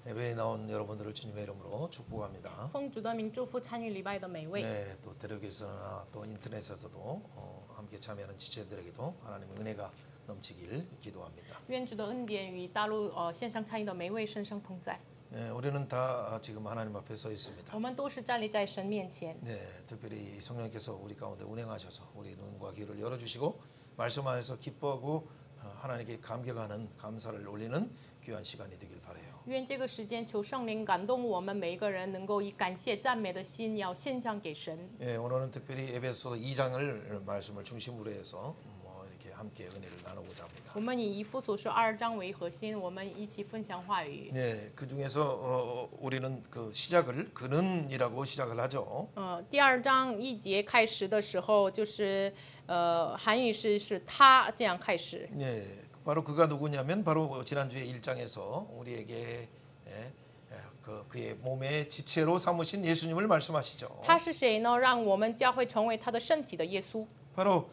예배에 나온 여러분들을 주님의 이름으로 축복합니다. 奉主的名祝福参与礼拜的每位。 네, 또 대륙에서나 또 인터넷에서도 함께 참여하는 지체들에게도 하나님의 은혜가 넘치길 기도합니다. 愿主的恩典与大陆线上参与的每位深深同在。 네, 우리는 다 지금 하나님 앞에 서 있습니다. 我们都是站立在神面前。 네, 특별히 성령께서 우리 가운데 운행하셔서 우리 눈과 귀를 열어주시고 말씀 안에서 기뻐하고 하나님께 감격하는 감사를 올리는 귀한 시간이 되길 바라요. 愿这个时间求圣灵感动我们每一个人，能够以感谢赞美的心要献上给神。 예, 오늘은 특별히 에베소 2장을 말씀을 중심으로 해서 이렇게 함께 은혜를 나누고자 합니다. 我们以以弗所书2章为核心，我们一起分享话语。 네, 그 중에서 우리는 그 시작을 그는이라고 시작을 하죠. 第2章1节开始的时候，就是韩语是他这样开始。 네, 바로 그가 누구냐면 바로 지난주에 1장에서 우리에게 그의 몸의 지체로 삼으신 예수님을 말씀하시죠. 他是谁呢？让我们教会成为他的身体的耶稣。 바로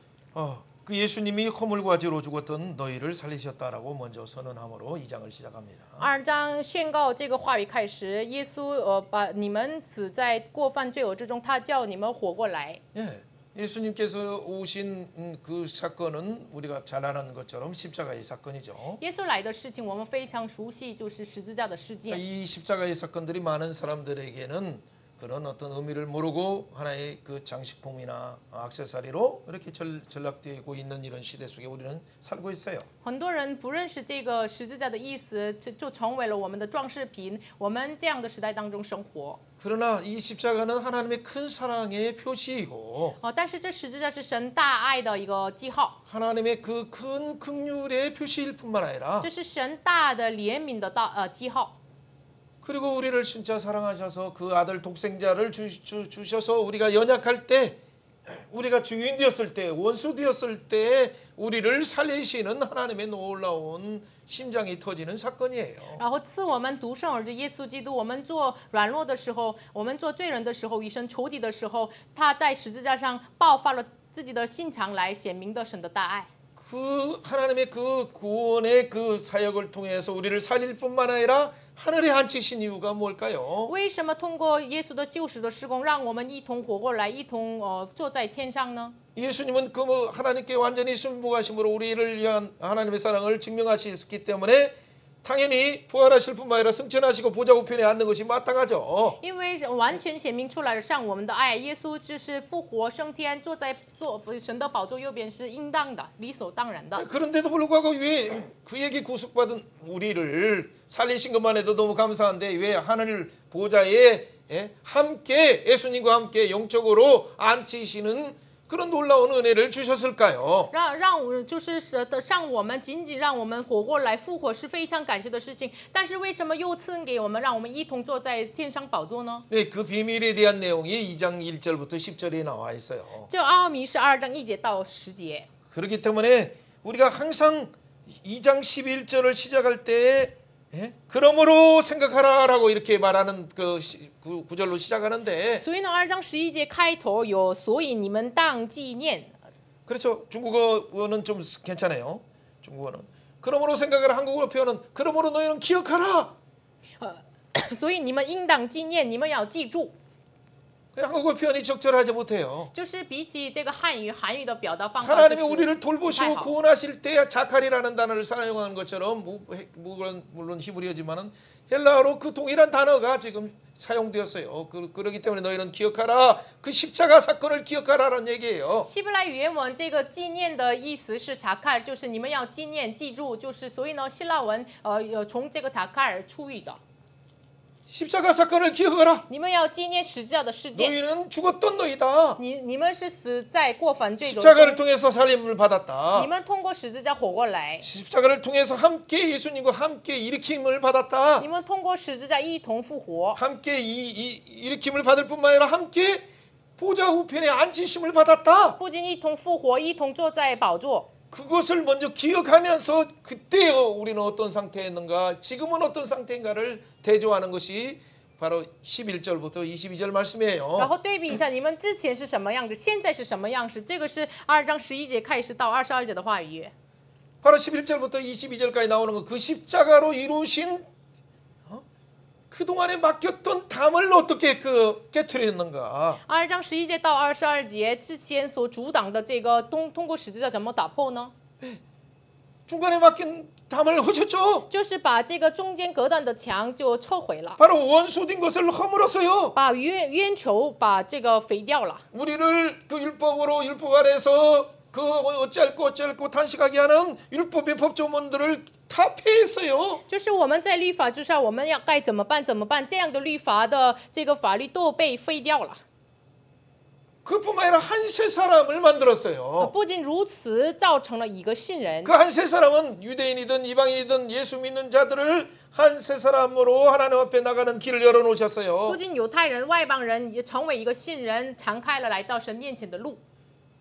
그 예수님이 허물과 죄로 죽었던 너희를 살리셨다라고 먼저 선언함으로 2장을 시작합니다. 2章宣告这个话语开始，耶稣把你们死在过犯罪恶之中，他叫你们活过来。 예, 예수님께서 오신 그 사건은 우리가 잘 아는 것처럼 십자가의 사건이죠. 耶稣来的事情我们非常熟悉，就是十字架的事件。 이 십자가의 사건들이 많은 사람들에게는 그런 어떤 의미를 모르고 하나의 그 장식품이나 액세서리로 이렇게 전락되고 있는 이런 시대 속에 우리는 살고 있어요. 很多人不认识这个十字架的意思，就成为了我们的装饰品。我们这样的时代当中生活。 그러나 이 십자가는 하나님의 큰 사랑의 표시이고 但是这十字架是神大爱的一个记号， 하나님의 그 큰 긍휼의 표시일 뿐만 아니라 这是神大的怜悯的记号。 그리고 우리를 진짜 사랑하셔서 그 아들 독생자를 주셔서 우리가 연약할 때 우리가 주인 되었을 때 원수 되었을 때 우리를 살리시는 하나님의 놀라운 심장이 터지는 사건이에요. 然后赐我们独生儿子耶稣基督，我们做软弱的时候，我们做罪人的时候，与神仇敌的时候，他在十字架上爆发了自己的心肠来显明的神的大爱。 그 하나님의 그 구원의 그 사역을 통해서 우리를 살릴 뿐만 아니라 하늘에 앉히신 이유가 뭘까요? 为什么通过耶稣的救赎的施工，让我们一同活过来，一同坐在天上呢？ 예수님은 그 하나님께 완전히 순복하심으로 우리를 위한 하나님의 사랑을 증명하셨기 때문에 당연히 부활하실 뿐만 아니라 승천하시고 보좌 우편에 앉는 것이 마땅하죠. 因为完全显明出来了上我们的爱，耶稣就是复活升天，坐在神的宝座右边是应当的，理所当然的。 그런데도 불구하고 왜 그에게 구속받은 우리를 살리신 것만 해도 너무 감사한데 왜 하늘 보좌에 함께 예수님과 함께 영적으로 앉히시는 그런 놀라운 은혜를 주셨을까요? 让我就是上我们仅仅让我们活过来复活是非常感谢的事情，但是为什么又赐给我们，让我们一同坐在天上宝座呢？ 네, 그 비밀에 대한 내용이 2장 1절부터 10절에 나와 있어요. 这奥秘是2章1节到10节。 그렇기 때문에 우리가 항상 2장 11절을 시작할 때 그러므로 생각하라라고 이렇게 말하는 그 구절로 시작하는데 所以呢，2章11节开头有，所以你们当纪念。 그렇죠. 중국어는 좀 괜찮아요. 중국어는 그러므로 생각하라. 한국어 표현은 그러므로 너희는 기억하라. 所以你们应当纪念，你们要记住。 한국어 표현이 적절하지 못해요. 就是比起这个韩语的表达方法， 하나님이 우리를 돌보시고 不太好。 구원하실 때 자칼이라는 단어를 사용하는 것처럼 물론 히브리어지만은 헬라어로 그 동일한 단어가 지금 사용되었어요. 그렇기 때문에 너희는 기억하라. 그 십자가 사건을 기억하라는 얘기예요. 希伯来语原文这个纪念的意思是查卡尔，就是你们要纪念、记住，就是所以呢，希腊文从这个查卡尔出于的。 십자가 사건을 기억하라. 你们要纪念十字架的事件。 너희는 죽었던 너희다. 你们是死在过犯罪中， 십자가를 통해서 살림을 받았다. 你们通过十字架活过来， 십자가를 통해서 함께 예수님과 함께 일으킴을 받았다. 你们通过十字架一同复活， 함께 일으킴을 받을 뿐만 아니라 함께 보좌 우편에 앉히심을 받았다. 不仅一同复活，一同坐在宝座。 그것을 먼저 기억하면서 그때 우리는 어떤 상태였는가, 지금은 어떤 상태인가를 대조하는 것이 바로 11절부터 22절 말씀이에요. 然后对比一下，你们之前是什么样子，现在是什么样式？这个是2章11节开始到22节的话语。 바로 11절부터 22절까지 나오는 거 그 십자가로 이루신 그동안에 맡겼던 담을 어떻게 깨트렸는가? 2章11节到22节之前所阻挡的这个通过十字架怎么打破呢？ 중간에 막힌 담을 허쳤죠. 就是把这个中间隔断的墙就撤回了， 바로 원수된 것을 허물었어요. 把冤仇把这个废掉了。 우리를 그 율법으로 율법 아래서 그 어찌할고 단식하게 하는 율법의 법조문들을 다 폐했어요. 就是我们在律法之上，我们要该怎么办？怎么办？这样的律法的这个法律都被废掉了。 그뿐만 아니라 한 세 사람을 만들었어요. 不仅如此，造成了一个信人。 그 한 세 사람은 유대인이든 이방인이든 예수 믿는 자들을 한 세 사람으로 하나님 앞에 나가는 길을 열어 不 놓으셨어요. 仅犹太人、外邦人也成为一个信人，敞开了来到神面前的路。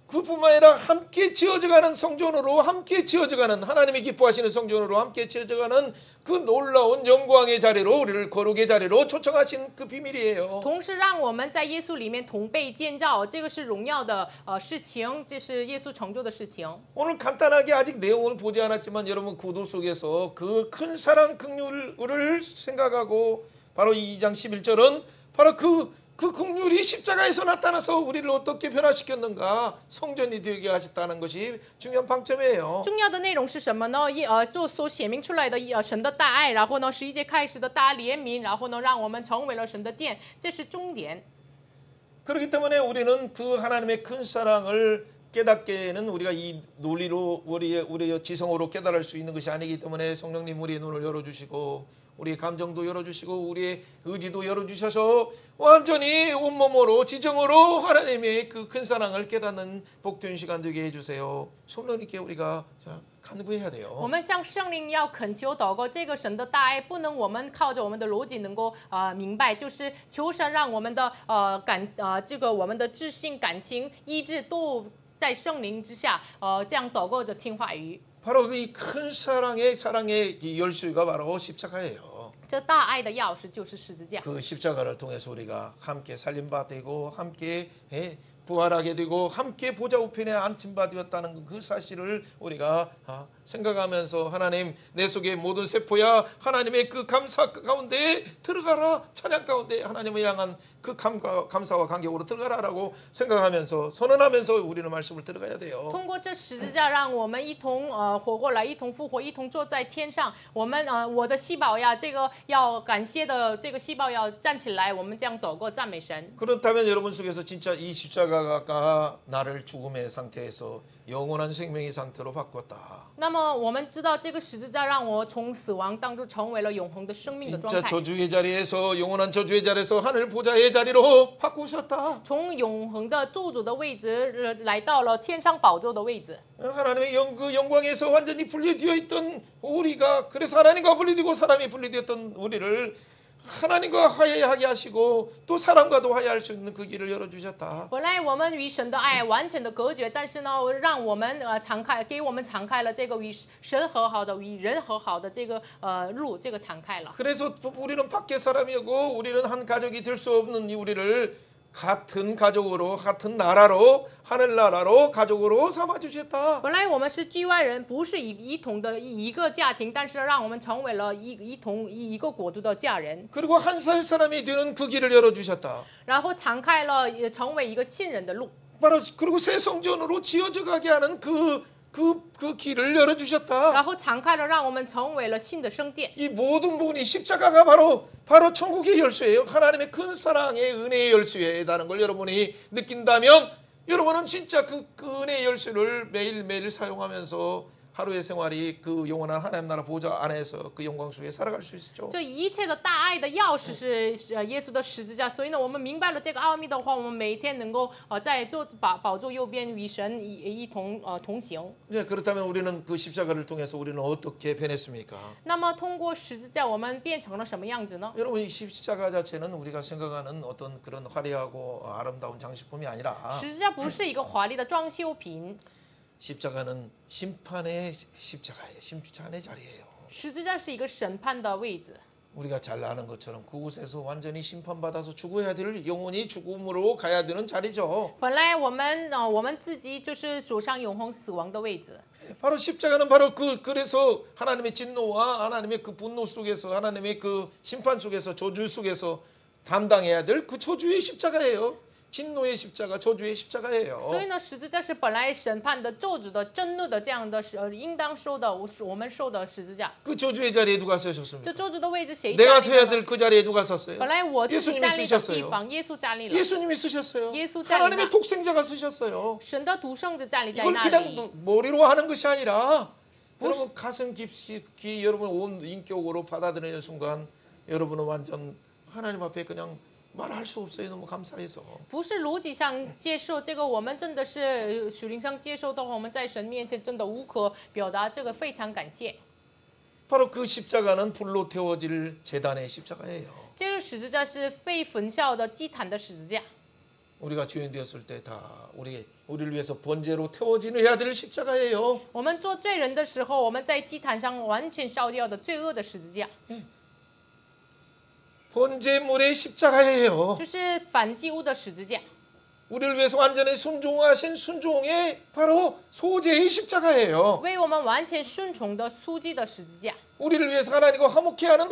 그뿐만 아니라 함께 지어져가는 성전으로 함께 지어져가는 하나님이 기뻐하시는 성전으로 함께 지어져가는 그 놀라운 영광의 자리로 우리를 거룩의 자리로 초청하신 그 비밀이에요. 同时，让我们在耶稣里面同被建造，这个是荣耀的事情，这是耶稣成就的事情。 오늘 간단하게 아직 내용을 보지 않았지만 여러분 구두 속에서 그 큰 사랑 긍휼을 생각하고 바로 2장 11절은 바로 그 긍휼이 십자가에서 나타나서 우리를 어떻게 변화시켰는가 성전이 되게 하셨다는 것이 중요한 방점이에요. 重要的内容是什么呢？就所显明出来的神的大爱，然后呢11节开始的大怜悯，然后呢让我们成为了神的殿，这是终点。 그렇기 때문에 우리는 그 하나님의 큰 사랑을 깨닫게는 우리가 이 논리로 우리의 지성으로 깨달을 수 있는 것이 아니기 때문에 성령님 우리의 눈을 열어주시고 우리의 감정도 열어주시고 우리의 의지도 열어주셔서 완전히 온몸으로 지정으로 하나님의 그 큰 사랑을 깨닫는 복된 시간 되게 해주세요. 성령님께 우리가 간구해야 我 돼요. 们向圣灵要恳求祷告，这个神的大爱不能我们靠着我们的逻辑能够明白，就是求神让我们的这个我们的知性、感情、意志都在圣灵之下，这样祷告着听话语。 바로 이 큰 사랑의 이 열쇠가 바로 십자가예요. 这大爱的钥匙就是十字架。 그 십자가를 통해서 우리가 함께 살림받고 함께 부활하게 되고 함께 보좌 우편에 앉힘받았다는 그 사실을 우리가 생각하면서 하나님 내 속의 모든 세포야 하나님의 그 감사 가운데 들어가라 찬양 가운데 하나님을 향한 그 감사와 간격으로 들어가라라고 생각하면서 선언하면서 우리는 말씀을 들어가야 돼요. 通过这十字架，让我们一同活过来，一同复活，一同坐在天上。我们我的细胞呀，这个要感谢的这个细胞要站起来，我们这样祷告赞美神。 그렇다면 여러분 속에서 진짜 이 십자가가 나를 죽음의 상태에서 영원한 생명의 상태로 바꿨다. 那么我们知道，这个十字架让我从死亡当中成为了永恒的生命的状 진짜 态， 저주의 자리에서 영원한 저주의 자리에서 하늘 보좌의 자리로 바꾸셨다. 从永恒的咒诅的位置来到了天上宝座的位置。 하나님의 그 영광에서 완전히 분리되어 있던 우리가 그래서 하나님과 분리되고 사람이 분리되었던 우리를 하나님과 화해하게 하시고 또 사람과도 화해할 수 있는 그 길을 열어주셨다. 本来我们与神的爱完全的隔绝，但是呢，让我们给我们敞开了这个与神和好的、与人和好的这个路，这个敞开了。 그래서 우리는 밖에 사람이고 우리는 한 가족이 될 수 없는 이 우리를 같은 가족으로 같은 나라로 하늘나라로 가족으로 삼아 주셨다. 本来我们是局外人，不是一同的一个家庭，但是让我们成为了一个国度的家人， 그리고 한 살 사람이 되는 그 길을 열어 주셨다. 然后敞开了，也成为一个信任的路。 바로 그리고 새 성전으로 지어져 가게 하는 그 길을 열어 주셨다. 然后敞开了，让我们成为了新的圣殿。 이 모든 부분이 십자가가 바로 천국의 열쇠예요. 하나님의 큰 사랑의 은혜의 열쇠라는 걸 여러분이 느낀다면 여러분은 진짜 그 은혜의 열쇠를 매일매일 사용하면서 하루의 생활이 그 영원한 하나님 나라 보좌 안에서 그 영광 속에 살아갈 수 있죠. 这一切的大爱的钥匙是耶稣的十字架，所以呢，我们明白了这个奥秘的话，我们每天能够在宝座右边与神一同同行。 네, 그렇다면 우리는 그 십자가를 통해서 우리는 어떻게 변했습니까? 那么通过十字架，我们变成了什么样子呢？ 여러분 이 십자가 자체는 우리가 생각하는 어떤 그런 화려하고 아름다운 장식품이 아니라 十字架不是一个华丽的装修品， 십자가는 심판의 십자가예요. 심판의 자리예요. 十字架是一个审判的位置。 우리가 잘 아는 것처럼 그곳에서 완전히 심판받아서 죽어야 될 영원히 죽음으로 가야 되는 자리죠. 本来我们自己就是走上永恒死亡的位置。 바로 십자가는 바로 그래서 하나님의 진노와 하나님의 그 분노 속에서 하나님의 그 심판 속에서 저주 속에서 담당해야 될 그 저주의 십자가예요. 진노의 십자가, 저주의 십자가예요. 所以呢，十字架是本来审判的、咒诅的、震怒的这样的应当受的，我们受的十字架。 그 저주의 자리에 누가 서셨습니까? 这咒诅的位置谁 내가 站立 서야 的呢？ 될 그 자리에 누가 섰어요? 本来我自己 예수님이 站立的地 쓰셨어요. 方，耶稣站立了。 예수님이 쓰셨어요. 예수 자리나. 하나님의 독생자가 쓰셨어요. 神的独生者站立在 이걸 那 그냥 里。 머리로 하는 것이 아니라 여러분 가슴 깊이 여러분 온 인격으로 받아들이는 순간 여러분은 완전 하나님 앞에 그냥 말할 수 없어요. 너무 감사해서. 不是逻辑上接受这个，我们真的是属灵上接受的话，我们在神面前真的无可表达，这个非常感谢。 바로 그 십자가는 불로 태워질 제단의 십자가예요. 这个十字架是被焚烧的祭坛的十字架。 우리가 죄인 되었을 때 다 우리를 위해서 번제로 태워지는 될 십자가예요. 我们做罪人的时候，我们在祭坛上完全烧掉的罪恶的十字架， 번제물의 십자가예요. 就是反祭物的十字架。 우리를 위해서 완전히 순종하신 순종의 바로 소재의 십자가예요. 为我们完全顺从的书记的十字架， 우리를 위해서 하나님과 화목케 하는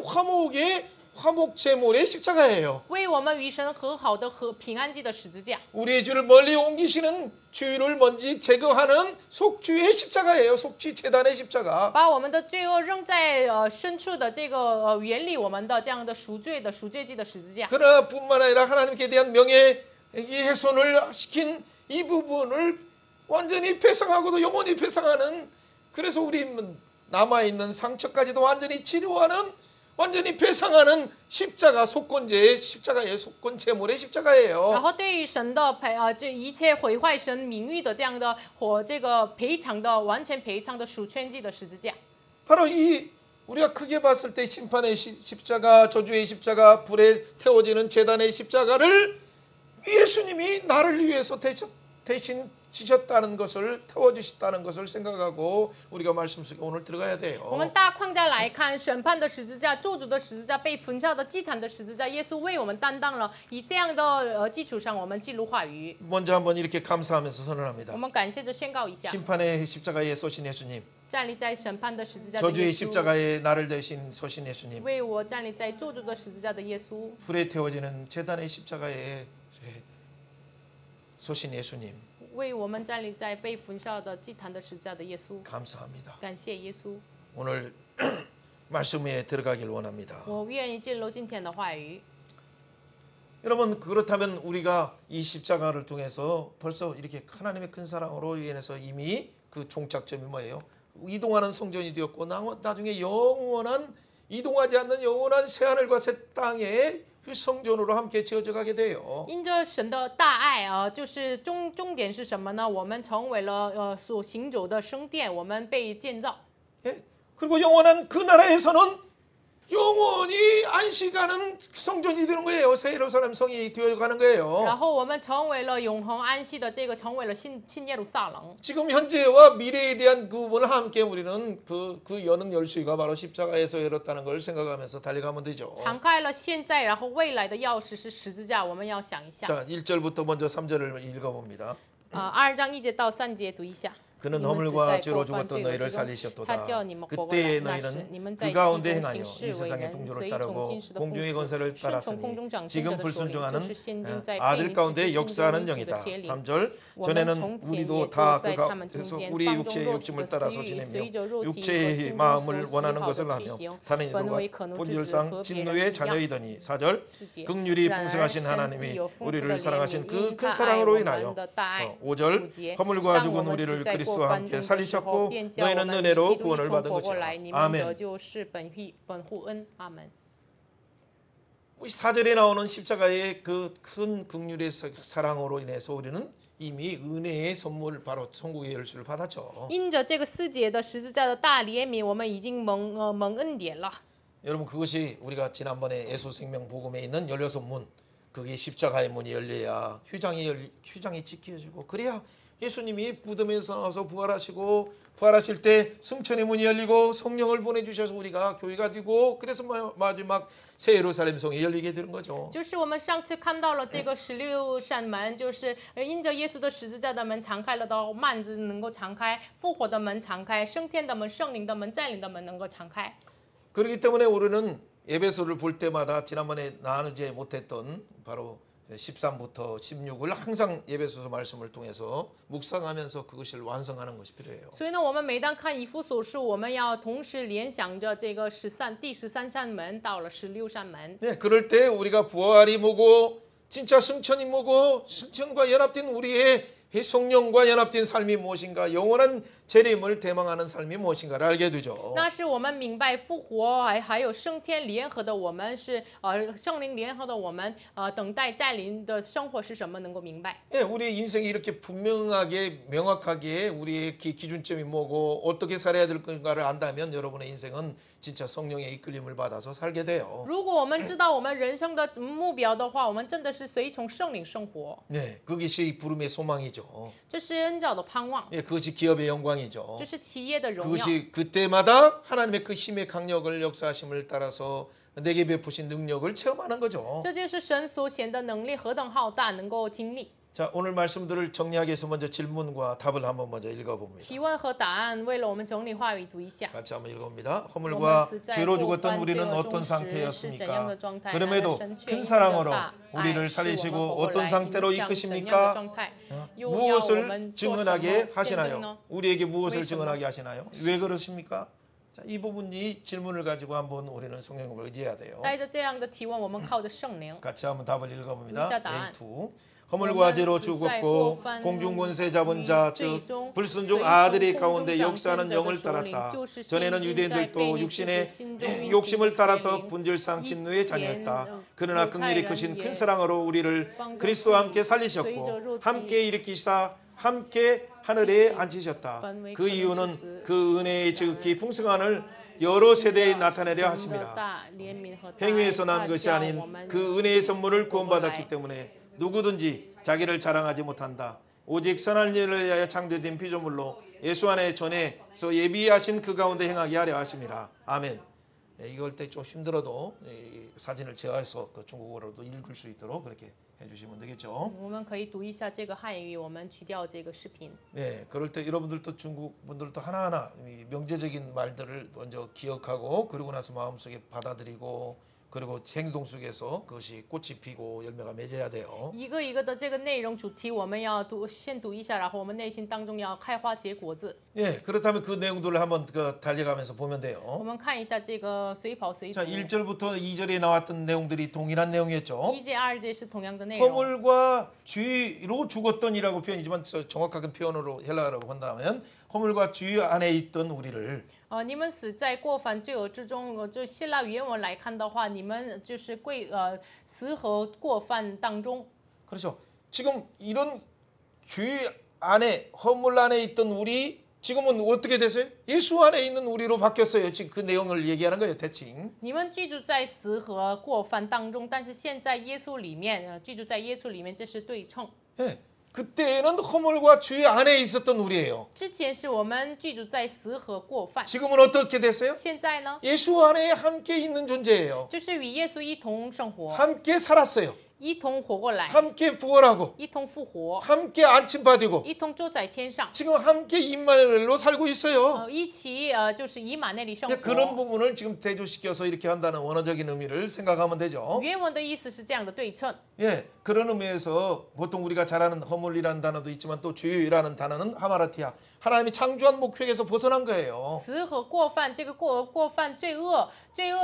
화목 제물의 십자가예요. 为我们与神和好的平安祭的十字架， 우리의 죄를 멀리 옮기시는 죄를 먼지 제거하는 속죄의 십자가예요. 속죄 제단의 십자가. 把我们的罪恶扔在深处的这个远离我们的这样的赎罪祭的十字架。 그러나 뿐만 아니라 하나님께 대한 명예훼손을 시킨 이 부분을 완전히 배상하고도 영원히 배상하는, 그래서 우리 남아있는 상처까지도 완전히 치료하는, 완전히 배상하는 십자가 속건제의 십자가예요. 속건 제물의 십자가예요. 然后对于神的这一切毁坏神名誉的这样的这个赔偿的完全赔偿的赎圈祭的十字架。 바로 이 우리가 크게 봤을 때 심판의 십자가, 저주의 십자가, 불에 태워지는 제단의 십자가를 예수님이 나를 위해서 대신 지셨다는 것을, 태워주셨다는 것을 생각하고 우리가 말씀 속에 오늘 들어가야 我 돼요. 们大框架来看，审判的十字架、咒诅的十字架、被焚烧的祭坛的十字架，耶稣为我们担当了。以这样的基础上，我们记录话语， 먼저 한번 이렇게 감사하면서 선언합니다. 我们感谢着宣告一下， 심판의 십자가에 서신 예수님, 站立在审判的十字架的耶 저주의 稣， 십자가에 나를 대신 서신 예수님, 为我站立在咒诅的十字架的耶稣， 불에 태워지는 제단의 십자가에 서신 예수님, 为我们站立在被焚烧的祭坛的十字架的耶稣， 감사합니다. 感谢耶稣。 오늘 말씀에 들어가길 원합니다. 我愿意进入今天的话语。 여러분, 그렇다면 우리가 이 십자가를 통해서 벌써 이렇게 하나님의 큰 사랑으로 인해서 이미 그 종착점이 뭐예요? 이동하는 성전이 되었고 나중에 영원한, 이동하지 않는 영원한 새하늘과 새 땅의 그 성전으로 함께 지어져 가게 돼요. 因着神的大爱就是重点是什么呢？我们成为了所行走的圣殿，我们被建造。 예? 그리고 영원한 그 나라에서는 영원히 안식하는 성전이 되는 거예요. 새 예루살렘 성이 되어가는 然 거예요. 后我们成为了永恒安息的这个，成为了新耶路撒冷。 지금 현재와 미래에 대한 그 부분을 함께 우리는 그 여는 열쇠가 바로 십자가에서 열었다는 걸 생각하면서 달려가면 되죠. 敞开了现在，然后未来的钥匙是十字架，我们要想一下。 자, 1절부터 먼저 3절을 읽어봅니다. 2장 1节到3节读一下。 그는 허물과 죄로 죽었던 너희를 살리셨도다. 그때 너희는 그 가운데 행하여 이 세상의 풍조를 따르고 공중의 권세를 따랐으니 지금 불순종하는 아들 가운데 역사하는 영이다. 3절 전에는 우리도 다 그 가운데서 우리의 육체의 욕심을 따라서 지내며 육체의 마음을 원하는 것을 하며 다른 이들과 본질상 진노의 자녀이더니 4절 긍휼이 풍성하신 하나님이 우리를 사랑하신 그 큰 사랑으로 인하여 5절 허물과 죽은 우리를 그리스도와 함께 살리셨고 너희는 은혜로 구원을 받은 것이라. 아멘. 4절에 나오는 십자가의 그 큰 긍휼의 사랑으로 인해서 우리는 이미 은혜의 선물, 바로 천국의 열쇠를 받았죠. 因着这个4节的十字架的大怜悯，我们已经蒙恩典了。 여러분, 그것이 우리가 지난번에 예수 생명 복음에 있는 16문, 그게 십자가의 문이 열려야 휴장이 지켜지고 그래야 예수님이 무덤에서 나와서 부활하시고 부활하실 때 승천의 문이 열리고 성령을 보내주셔서 우리가 교회가 되고 그래서 마지막 새 예루살렘 성이 열리게 되는 거죠. 就是我们上次看到了这个16扇门，就是因着耶稣的十字架的门敞开了，到幔子能够敞开，复活的门敞开，升天的门、圣灵的门、占领的门能够敞开。 그렇기 때문에 우리는 에베소를 볼 때마다 지난번에 나누지 못했던 바로 13부터 16을 항상 에베소서 말씀을 통해서 묵상하면서 그것을 완성하는 것이 필요해요. 所以呢，我们每当看以弗所书，我们要同时联想着这个第13扇门到了16扇门。 네, 그럴 때 우리가 부활이 뭐고 진짜 승천이 뭐고 승천과 연합된 우리의 성령과 연합된 삶이 무엇인가 영원한 재림을 대망하는 삶이 무엇인가를 알게 되죠. 那是我们明白复活，还有升天联合的我们是圣灵联合的我们等待再临的生活是什么能够明白。 예, 우리의 인생이 이렇게 분명하게 명확하게 우리의 기준점이 뭐고 어떻게 살아야 될 건가를 안다면 여러분의 인생은 진짜 성령의 이끌림을 받아서 살게 돼요. 如果我们知道我们人生的目标的话，我们真的是随从圣灵生活， 네, 그것이 부름의 소망이죠. 这是恩召的盼望， 예, 그것이 기업의 영광이죠. 这是企业的荣耀。 그것이 그때마다 하나님의 그 힘의 강력을 역사하심을 따라서 내게 베푸신 능력을 체험하는 거죠. 这就是神所显的能力何等浩大，能够经历。 자, 오늘 말씀들을 정리하기 위해서 먼저 질문과 답을 한번 먼저 읽어봅니다. 提问和答案，为了我们整理话语读一下。 같이 한번 읽어봅니다. 我们 허물과 死在 죄로 过 죽었던 犯罪 우리는 恶 어떤 中时是怎样 상태였습니까? 的状态？ 그럼에도 神却 큰 因 사랑으로 着大 우리를 爱使我们 살리시고 活过 어떤 来， 상태로 影响怎样的 이끄십니까? 状态？又要我 무엇을 们做什么 증언하게 见证 하시나요? 呢？ 우리에게 무엇을 为什么？ 증언하게 하시나요? 왜 그러십니까? 자, 이 부분이 질문을 가지고 한번 우리는 성령을 의지해야 돼요. 带着这样的提问，我们靠着圣灵。 같이 한번 답을 읽어봅니다. 의자答案. A2. 허물과 죄로 죽었고 공중 권세 잡은 자 즉 불순종 아들의 가운데 역사하는 영을 따랐다. 전에는 유대인들도 육신의 욕심을 따라서 분질상 진노의 자녀였다. 그러나 긍휼히 크신 큰 사랑으로 우리를 그리스도와 함께 살리셨고 함께 일으키사 함께 하늘에 앉히셨다. 그 이유는 그 은혜의 지극히 풍성함을 여러 세대에 나타내려 하십니다. 행위에서 난 것이 아닌 그 은혜의 선물을 구원받았기 때문에 누구든지 자기를 자랑하지 못한다. 오직 선한 일을 위하여 창조된 피조물로 예수 안에 전에서 예비하신 그 가운데 행하게 하려 하십니다. 아멘. 이걸 때 좀 힘들어도 사진을 제어해서 그 중국어로도 읽을 수 있도록 그렇게 해주시면 되겠죠. 我们可以读一下这个汉语，我们去掉这个视频。 네, 그럴 때 여러분들도 중국 분들도 하나하나 명제적인 말들을 먼저 기억하고 그리고 나서 마음속에 받아들이고. 그리고 행동 속에서 그것이 꽃이 피고 열매가 맺어야 돼요. 一个一个的这个内容主题，我们要先读一下，然后我们内心当中要开花结果子。 예, 그렇다면 그 내용들을 한번 달려가면서 보면 我 돼요. 们看一下这个随跑随读。 자, 1절부터 2절에 나왔던 내용들이 동일한 내용이었죠. 1节、2节是同样的内容。 허물과 죄로 죽었던이라고 표현이지만 정확한 표현으로 헬라어로 본다면 허물과 죄 안에 있던 우리를 你们死在过犯罪恶之中，就希腊原文来看的话，你们就是死和过犯当中。 그렇죠. 지금 이런 죄 안에 허물 안에 있던 우리 지금은 어떻게 됐어요? 예수 안에 있는 우리로 바뀌었어요. 지금 그 내용을 얘기하는 거예요, 대칭. 你们居住在死和过犯当中，但是现在耶稣里面，居住在耶稣里面，这是对称。 예, 그때는 허물과 죄 안에 있었던 우리예요. 之前是我们居住在死和过犯， 지금은 어떻게 됐어요? 现在呢， 예수 안에 함께 있는 존재예요. 就是与耶稣一同生活， 함께 살았어요. 一同活过来， 함께 부활하고 一同复活， 함께 안침받이고 一同坐在天上， 지금 함께 임마누엘로 살고 있어요. 一起就是以马内利生 그런 活。 부분을 지금 대조시켜서 이렇게 한다는 원어적인 의미를 생각하면 되죠. 原文的意思是这样的对称。 예, 그런 의미에서 보통 우리가 잘 아는 허물이라는 단어도 있지만 또 죄라는 단어는 하마라티아. 하나님이 창조한 목표에서 벗어난 거예요. 死和过犯，这个过犯罪恶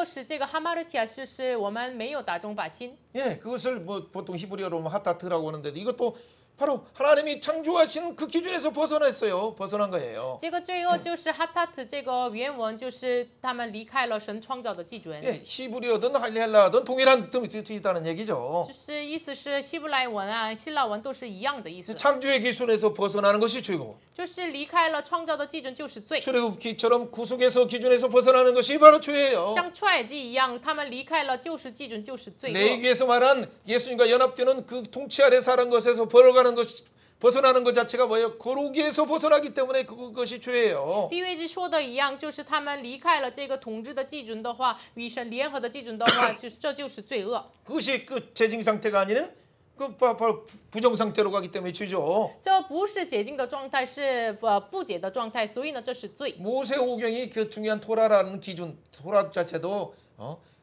是这个哈马尔提亚是我们没有打中靶心。 예, 그것을 뭐 보통 히브리어로 하타트라고 하는데 이것도 바로 하나님이 창조하신 그 기준에서 벗어났어요. 벗어난 거예요. 这个罪恶就是哈塔特，这个原文就是他们离开了神创造的基准。 예, 히브리어든 헬라어든 동일한 뜻이 있다는 얘기죠. 就是意思是希伯来文啊、希腊文都是一样的意思， 창조의 기준에서 벗어나는 것이 죄고 就是离开了创造的基准就是罪。 출애굽기처럼 구속에서 기준에서 벗어나는 것이 바로 죄예요. 像出埃及一样，他们离开了救赎基准就是罪恶。 레위기에서 말한 예수님과 연합되는 그 통치 아래 사는 것에서 벌어가는 것이 벗어나는 것 자체가 뭐예요? 거룩에서 벗어나기 때문에 그것이 죄예요. 地位之说的一样，就是他们离开了这个统治的基准的话，与神联合的基准的话，这就是罪恶。 그것이 그 재징 상태가 아닌 그 바로 부정 상태로 가기 때문에 죄죠. 这不是洁净的状态，是不洁的状态，所以呢，这是罪。 모세오경이 그 중요한 토라라는 기준, 토라 자체도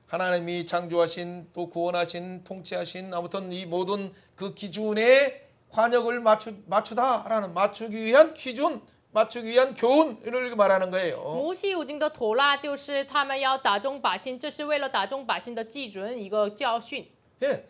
하나님이 창조하신 또 구원하신 통치하신 아무튼 이 모든 그 기준에 관역을 맞추다라는 맞추기 위한 기준, 맞추기 위한 교훈을 말하는 거예요. 摩西五经的妥拉就是他们要打中百姓，这是为了打中百姓的基准一个教训。 예,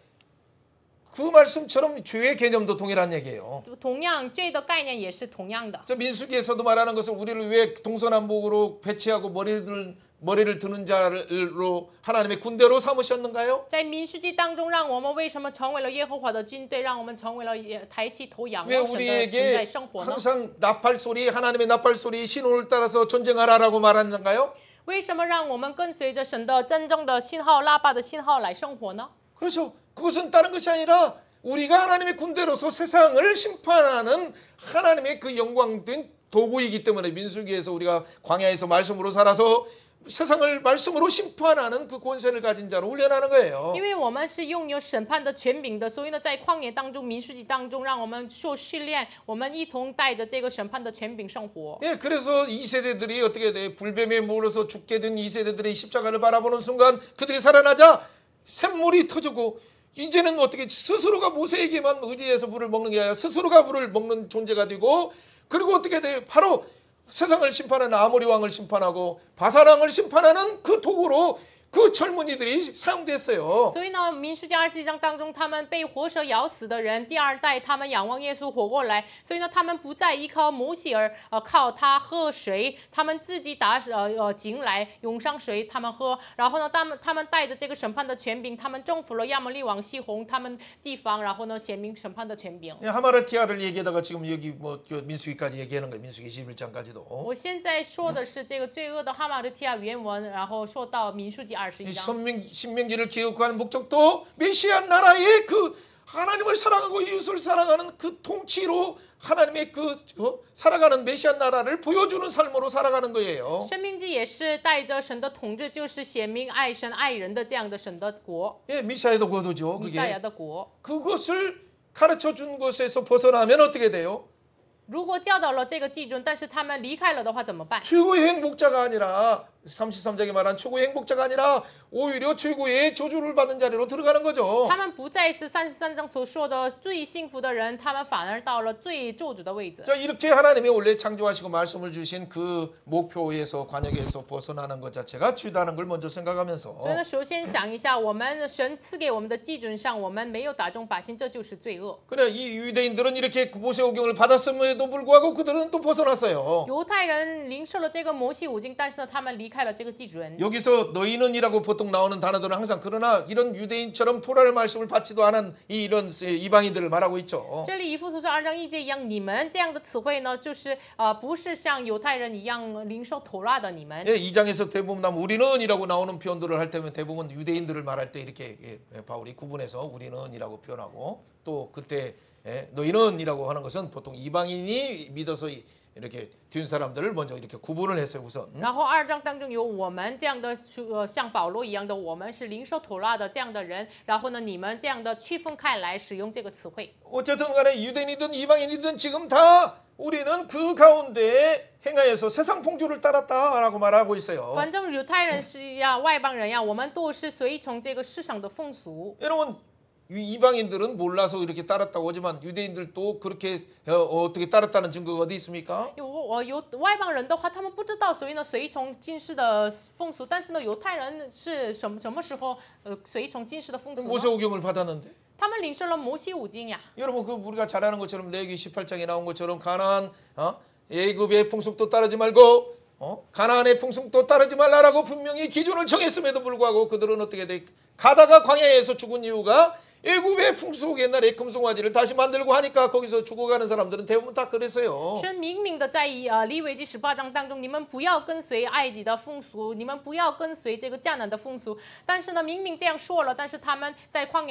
그 말씀처럼 죄의 개념도 동일한 얘기예요. 同样，罪的概念也是同样的。 저 민수기에서도 말하는 것은 우리를 왜 동서남북으로 배치하고 머리를 드는 자로 하나님의 군대로 삼으셨는가요? 在民书记当中，让我们为什么成为了耶和华的军队，让我们成为了抬起头仰 왜 望神的存 우리에게 在生活呢？ 항상 나팔 소리, 하나님의 나팔 소리 신호를 따라서 전쟁하라라고 말하는가요? 为什么让我们跟随着神的真正的信号、喇叭的信号来生活呢？ 그렇죠. 그것은 다른 것이 아니라 우리가 하나님의 군대로서 세상을 심판하는 하나님의 그 영광된 도구이기 때문에 민수기에서 우리가 광야에서 말씀으로 살아서 세상을 말씀으로 심판하는 그 권세를 가진 자로 훈련하는 거예요. 因为我们是拥有审判的权柄的，所以呢，在旷野当中、民书记当中，让我们受训练，我们一同带着这个审判的权柄生活。 예, 그래서 이 세대들이 어떻게 돼? 불뱀에 물어서 죽게 된 이 세대들이 십자가를 바라보는 순간 그들이 살아나자 샘물이 터지고 이제는 어떻게 스스로가 모세에게만 의지해서 물을 먹는 게 아니라 스스로가 물을 먹는 존재가 되고 그리고 어떻게 돼? 바로 세상을 심판하는 아모리 왕을 심판하고 바산 왕을 심판하는 그 도구로 그 젊은이들이 사용됐어요. 所以呢，民书记21章当中，他们被活蛇咬死的人，第二代他们仰望耶稣活过来，所以呢，他们不再依靠摩西而靠他喝水，他们自己打井来涌上水，他们喝。然后呢，他们带着这个审判的权柄，他们征服了亚摩利王西宏他们地方，然后呢，显明审判的权柄。 하마르티아를 얘기하다가 지금 여기 뭐 민수기까지 얘기하는 거예요. 민수기 21장까지도. 我现在说的是这个罪恶的哈马利提亚原文，然后说到民书记21章。 신명기를 기억하는 목적도 메시아 나라의 그 하나님을 사랑하고 이웃을 사랑하는 그 통치로 하나님의 그 살아가는 메시아 나라를 보여주는 삶으로 살아가는 거예요. 生命记也是带着神的统治，就是显明爱神爱人的这样的神的国， 예, 미사야도 거두죠. 弥赛亚 그게 的国。 그것을 가르쳐 준 것에서 벗어나면 어떻게 돼요? 如果教导了这个基准，但是他们离开了的话怎么办？ 최고의 행복자가 아니라 33장에 말한 최고의 행복자가 아니라 오히려 최고의 저주를 받는 자리로 들어가는 거죠. 他们不再是33章所说的最幸福的人，他们反而到了最咒诅的位置。 자, 이렇게 하나님이 원래 창조하시고 말씀을 주신 그 목표에서 관역에서 벗어나는 것 자체가 죄다는 걸 먼저 생각하면서 所以呢，首先想一下，我们神赐给我们的基准上，我们没有打中百姓，这就是罪恶。 그래 이 유대인들은 이렇게 모세오경을 받았음에도 불구하고 그들은 또 벗어났어요. 犹太人领受了这个摩西五经，但是呢，他们离开了这个基准。 여기서 너희는이라고 보통 나오는 단어들은 항상 그러나 이런 유대인처럼 토라의 말씀을 받지도 않은 이런 이방인들을 말하고 있죠. 这里以弗所书2章1节一样，你们这样的词汇呢，就是不是像犹太人一样领受妥拉的你们。 예, 2장에서 대부분 우리는이라고 나오는 표현들을 할 때면 대부분 유대인들을 말할 때 이렇게 바울이 구분해서 우리는이라고 표현하고 또 그때 너희는이라고 하는 것은 보통 이방인이 믿어서 이렇게 뒷 사람들을 먼저 이렇게 구분을 했어요 우선. 然后2章当中有我们这样的像保罗一样的，我们是领受妥拉的这样的人，然后呢，你们这样的区分开来使用这个词汇。 어쨌든 간에 유대인이든 이방인이든 지금 다 우리는 그 가운데 행하여서 세상 풍조를 따랐다라고 말하고 있어요. 反正犹太人是呀，外邦人呀，我们都是随从这个世上的风俗。 여러분 이방인들은 몰라서 이렇게 따랐다고 하지만 유대인들도 그렇게 어떻게 따랐다는 증거가 어디 있습니까? 有外邦人的话，他们不知道，所以呢，随从今世的风俗。但是呢，犹太人是什么时候随从今世的风俗呢？ 모세오경을 받았는데 他们领受了摩西五经呀。 여러분 그 우리가 잘 아는 것처럼 레위기 18장에 나온 것처럼 가나안 애굽의 풍속도 따르지 말고 가나안의 풍속도 따르지 말라라고 분명히 기준을 정했음에도 불구하고 그들은 어떻게 돼? 가다가 광야에서 죽은 이유가 애굽의 풍속 옛날에 금송아지를 다시 만들고 하니까 거기서 죽어가는 사람들은 대부분 다 그랬어요. 神明明的在利未记18章当中，你们不要跟随埃及的风俗，你们不要跟随这个迦南的风俗。但是呢，明明这样说了，但是他们在旷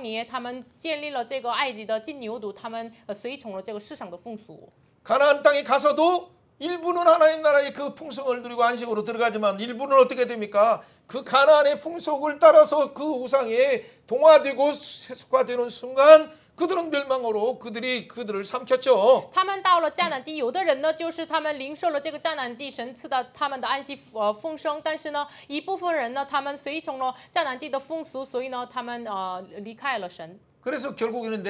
野他们建立了这个埃及的金牛犊，他们随从了这个世上的风俗。 가나안 땅에 가서도 일부는 하나님 나라의 그 풍성을 누리고 안식으로 들어가지만 일부는 어떻게 됩니까? 그 가나안의 풍속을 따라서 그 우상에 동화되고 세속화되는 순간 그들은 멸망으로 그들을 삼켰죠. 他们到了迦南地，有的人呢，就是他们领受了这个迦南地神赐的他们的安息丰盛，但是呢，一部分人呢，他们随从了迦南地的风俗，所以呢，他们离开了神。 그래서 결국에는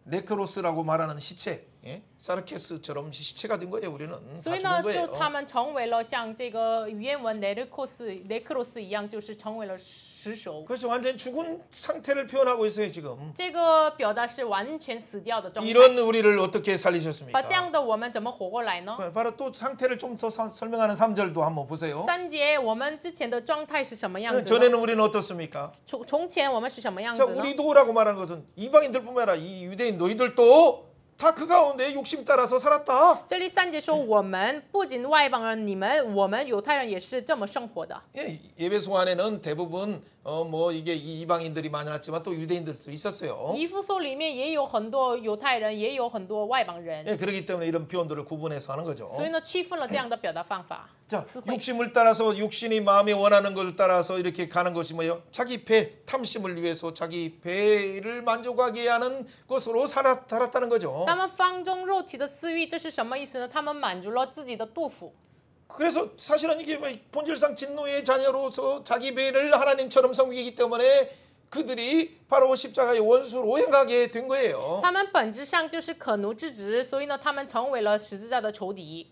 네크로스라고 말하는 시체, 예? 사르케스처럼 시체가 된 거예요. 우리는 所 다 以呢， 죽은 就 거예요. 他们成为了像这个语言文雷克罗斯一样，就是成为了尸首。 그래서 완전히 죽은 상태를 표현하고 있어요 지금. 这个表达是完全死掉的状态。 이런 우리를 어떻게 살리셨습니까? 把这样的我们怎么活过来呢？ 바로 또 상태를 좀 더 설명하는 3절도 한번 보세요. 3节我们之前的状态是什么样子呢？ 전에는 우리는 어떻습니까? 从前我们是什么样 자, 子呢？ 우리도라고 말하는 것은 이방인들뿐만 아니라 이 유대인 너희들도 다 그 가운데 욕심 따라서 살았다. 这里3节说我们不仅外邦人，我们犹太人也是这么生活的。 예, 예배소 안에는 대부분 뭐 이게 이방인들이 많았지만 또 유대인들도 있었어요. 以弗所里面也有很多犹太人，也有很多外邦人， 예, 그렇기 때문에 이런 표현들을 구분해서 하는 거죠. 所以呢，区分了这样的表达方法。 자, 词汇 욕심을 따라서 욕심이 마음에 원하는 걸 따라서 이렇게 가는 것이 뭐예요? 자기 배 탐심을 위해서 자기 배를 만족하게 하는 것으로 살았다는 거죠. 他们放纵肉体的私欲，这是什么意思呢？他们满足了自己的肚腹。 그래서 사실은 이게 뭐 본질상 진노의 자녀로서 자기 배를 하나님처럼 섬기기 때문에 그들이 바로 십자가의 원수로 행하게 된 거예요. 他们本质上就是可奴之子，所以呢，他们成为了十字架的仇敌。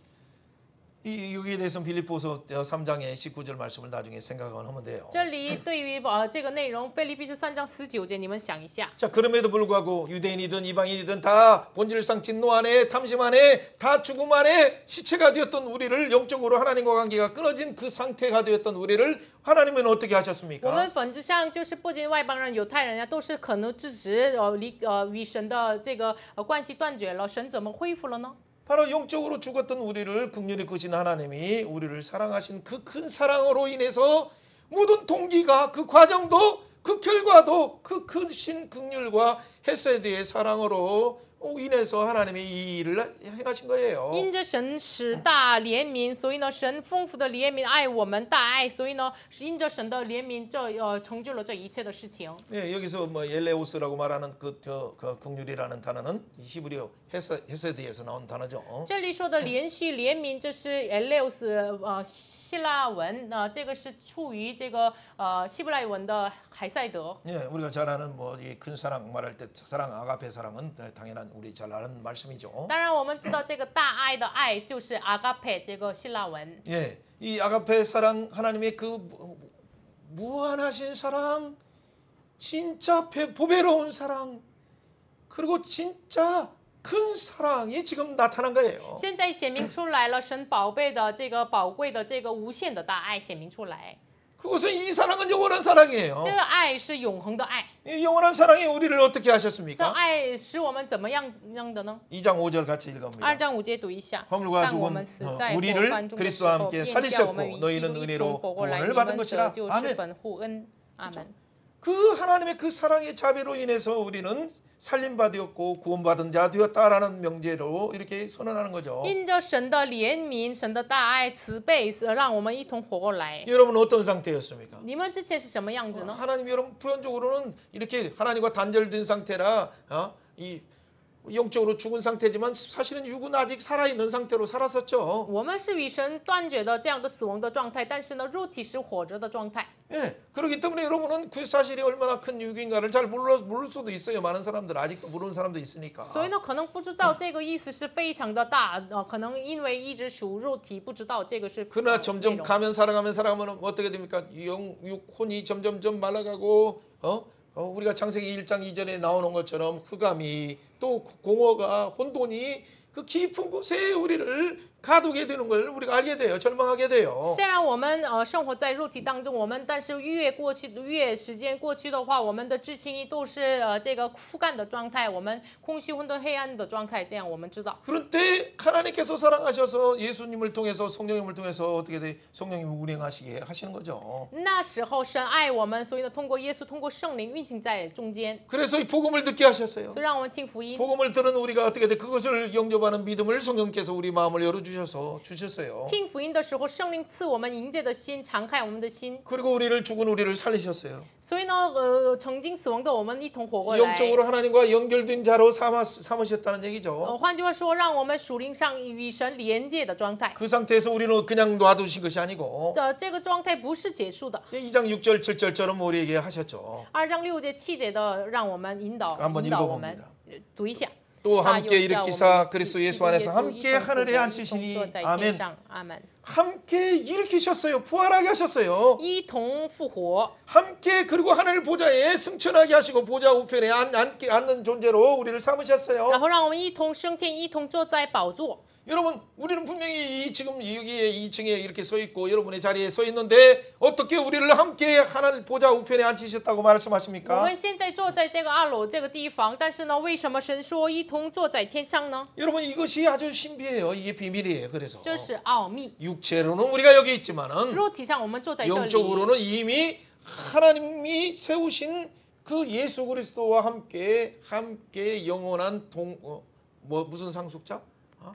여기에 대해서는 빌립보서 3장의 19절 말씀을 나중에 생각을 하면 돼요. 这里对于这个内容，腓立比书3章19节，你们想一下。 자, 그럼에도 불구하고 유대인이든 이방인이든 다 본질상 진노 안에 탐심 안에 다 죽음 안에 시체가 되었던 우리를 영적으로 하나님과 관계가 끊어진 그 상태가 되었던 우리를 하나님은 어떻게 我 하셨습니까? 们本质上就是不仅外邦人、犹太人呀，都是可奴之子，与神的这个关系断绝了。神怎么恢复了呢？ 바로 영적으로 죽었던 우리를 긍휼히 크신 하나님이 우리를 사랑하신 그 큰 사랑으로 인해서 모든 동기가 그 과정도 그 결과도 그 크신 긍휼과 헤세드의 사랑으로 인해서 하나님이 이 일을 행하신 거예요. 因着神使大怜悯，所以呢，神丰富的怜悯爱我们大爱，所以呢，是因着神的怜悯，成就了这一切的事情。 네, 여기서 뭐 엘레오스라고 말하는 그 긍휼이라는 단어는 히브리어 헤세드에서 나온 단어죠. 这里说的连续怜悯，这是 엘레오스 希腊文，这个是出于这个希伯来文的海塞德。 예, 우리가 잘 아는 뭐 이 큰 사랑 말할 때 사랑 아가페 사랑은 당연한 우리 잘 아는 말씀이죠. 当然，我们知道这个大爱的爱就是阿嘎佩这个希腊文。 예, 이 아가페 사랑 하나님의 그 무한하신 사랑, 진짜 보배로운 사랑, 그리고 진짜 큰 사랑이 지금 나타난 거예요. 现在显明出来了，神宝贝的这个宝贵的这个无限的大爱显明出来。 그것은 이 사랑은 영원한 사랑이에요. 这个爱是永恒的爱， 이 영원한 사랑이 우리를 어떻게 这 하셨습니까? 爱使我们怎么样的呢？ 2장 5절 같이 읽어봅니다. 2章5节读一下。 허물과 但我 죽음 们死在过 우리를 犯中的时 그리스도와 候， 함께 便叫我 살리셨고 们与基督 너희는 一同 은혜로 活过来， 구원을 你 받은 们 것이라. 得救是 아멘. 本乎恩。阿门。 그 하나님의 그 사랑의 자비로 인해서 우리는 살림받았고 구원받은 자 되었다라는 명제로 이렇게 선언하는 거죠. 因着神的怜悯、神的大爱、慈悲，让我们一同活过来。 여러분 어떤 상태였습니까? 你们之前是什么样子呢？ 하나님 여러분 표현적으로는 이렇게 하나님과 단절된 상태라 이 영적으로 죽은 상태지만 사실은 육은 아직 살아있는 상태로 살았었죠. 我们是与神断绝的这样的死亡的状态，但是呢，肉体是活着的状态。 예, 그렇기 때문에 여러분은 그 사실이 얼마나 큰 유익인가를 잘 모를 수도 있어요. 많은 사람들 아직도 모르는 사람도 있으니까. 所以呢，可能不知道这个意思是非常的大，可能因为一直属肉体，不知道这个是。 그러나 점점 内容 가면 살아가면 어떻게 됩니까? 혼이 점점점 말라가고 우리가 창세기 1장 2절에 나오는 것처럼 흑암이 또 공허가 혼돈이 그 깊은 곳에 우리를 가두게 되는 걸 우리가 알게 돼요. 절망하게 돼요. 虽然我们生活在肉体当中，但是越时间过去的话，我们的至亲都是这个枯干的状态，我们空虚混沌黑暗的状态，这样我们知道。 그런 때 하나님께서 사랑하셔서 예수님을 통해서 성령님을 통해서 어떻게 돼? 성령님을 운행하시게 하시는 거죠. 那时候神爱我们，所以呢，通过耶稣，通过圣灵运行在中间， 그래서 이 복음을 듣게 하셨어요. 所以让我们听福音。 복음을 들은 우리가 어떻게 돼? 그것을 영접하는 믿음을 성령께서 우리 마음을 주셨어요. 听福音的时候，圣灵赐我们迎接的心，敞开我们的心。 그리고 죽은 우리를 살리셨어요. 所以呢，曾经死亡的我们一同活过来。 영적으로 하나님과 연결된 자로 삼으셨다는 얘기죠. 换句话说，让我们属灵上与神连接的状态。 그 상태에서 우리는 그냥 놔두신 것이 아니고 这个状态不是结束的。 2장 6절 7절처럼 우리에게 하셨죠. 2章6节7节的，让我们引导 한번 我们 읽어봅니다. 读一下。 또 他 함께 又叫我 일으키사 们 그리스도 基督 예수 안에서 一 함께 同复活 하늘에 一同 앉히시니 坐在天 아멘. 上，阿门。 함께 일으키셨어요. 부활하게 하셨어요. 一同复活， 함께 그리고 하늘 보좌에 승천하게 하시고 보좌 우편에 앉는 존재로 우리를 然 삼으셨어요. 后让我们一同升天，一同坐在宝座。 여러분, 우리는 분명히 지금 여기에 2층에 이렇게 서 있고 여러분의 자리에 서 있는데 어떻게 우리를 함께 하늘 보좌 우편에 앉히셨다고 我 말씀하십니까? 们现在坐在这个2楼这个地方，但是呢，为什么神说一同坐在天上呢？ 여러분, 이것이 아주 신비해요. 이게 비밀이에요. 그래서 这是奥秘。 육체로는 우리가 여기 있지만은 肉体上我们坐在这里， 영적으로는 이미 하나님이 세우신 그 예수 그리스도와 함께 영원한 무슨 상속자?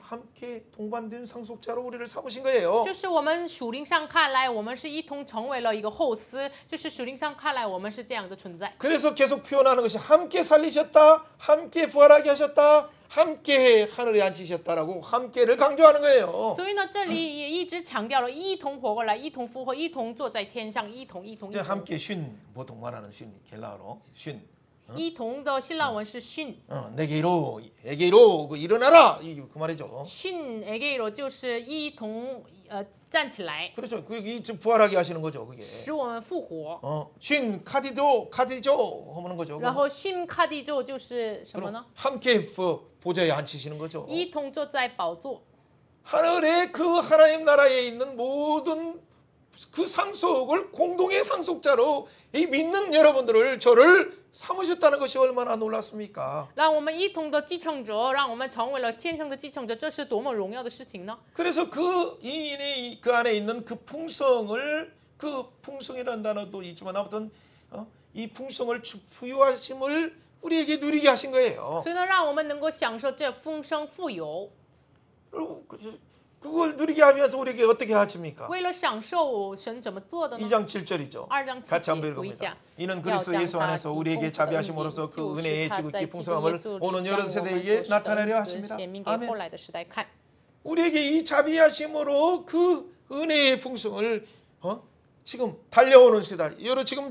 함께 동반된 상속자로 우리를 삼으신 거예요. 就是我们属灵上看来，我们是一同成为了一个后嗣，就是属灵上看来，我们是这样的存在。 그래서 계속 표현하는 것이 함께 살리셨다, 함께 부활하게 하셨다, 함께 하늘에 앉히셨다라고 함께를 강조하는 거예요. 所以呢，这里也一直强调了一同活过来，一同复活，一同坐在天上，一同。 이제 함께 쉰 보통 말하는 쉰 겔라어로 쉰. 一同的希腊文是训， 에게이로 일어나라 그 말이죠. 训 에게이로 就是一同站起来， 그렇죠. 그게 부활하게 하시는 거죠. 그게. 使我们复活。 쉰 카디조 하는 거죠. 然后训卡地咒就是什么 그럼 呢？ 함께 보좌에 앉히시는 거죠. 一同坐在宝座。 하늘에 그 하나님 나라에 있는 모든 그 상속을 공동의 상속자로 이 믿는 여러분들을 저를 삼으셨다는 것이 얼마나 놀랍습니까? 让我们一同的继承者，让我们成为了天上的继承者，这是多么荣耀的事情呢？ 그래서 그 안에 있는 그 풍성이라는 단어도 있지만 아무튼 이 풍성을 부유하심을 우리에게 누리게 하신 거예요. 所以呢，让我们能够享受这丰盛富有。 그걸 누리게 하면서 우리에게 어떻게 하십니까? 为了享受，神怎么做的呢？ 2장 7절이죠. 2장 7 같이 한번 节读一 읽어봅니다. 下。 이는 그리스도 예수 안에서 우리에게 자비하심으로써 그 은혜의 지극히 풍성함을 오는 여러 세대에 나타내려 하십니다. 显明给 아멘. 后来的时代看。 우리에게 이 자비하심으로 그 은혜의 풍성을 지금 달려오는 세대,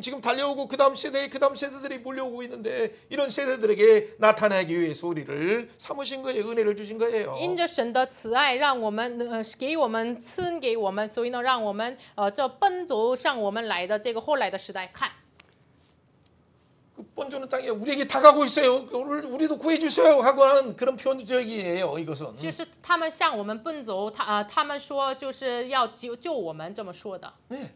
지금 달려오고 그다음 세대들이 몰려오고 있는데 이런 세대들에게 나타내기 위해서 우리를 삼으신 거예요. 은혜를 주신 거예요. 因着神的慈爱，让我们给我们赐恩给我们，所以呢，让我们这奔走上我们来的这个后来的时代看。 그 번주는 땅에 우리에게 다가오고 있어요. 우리도 구해주세요 하고 하는 그런 표현적이에요. 이것은. 就是他们向我们奔走，他们说就是要救我们这么说的。 네.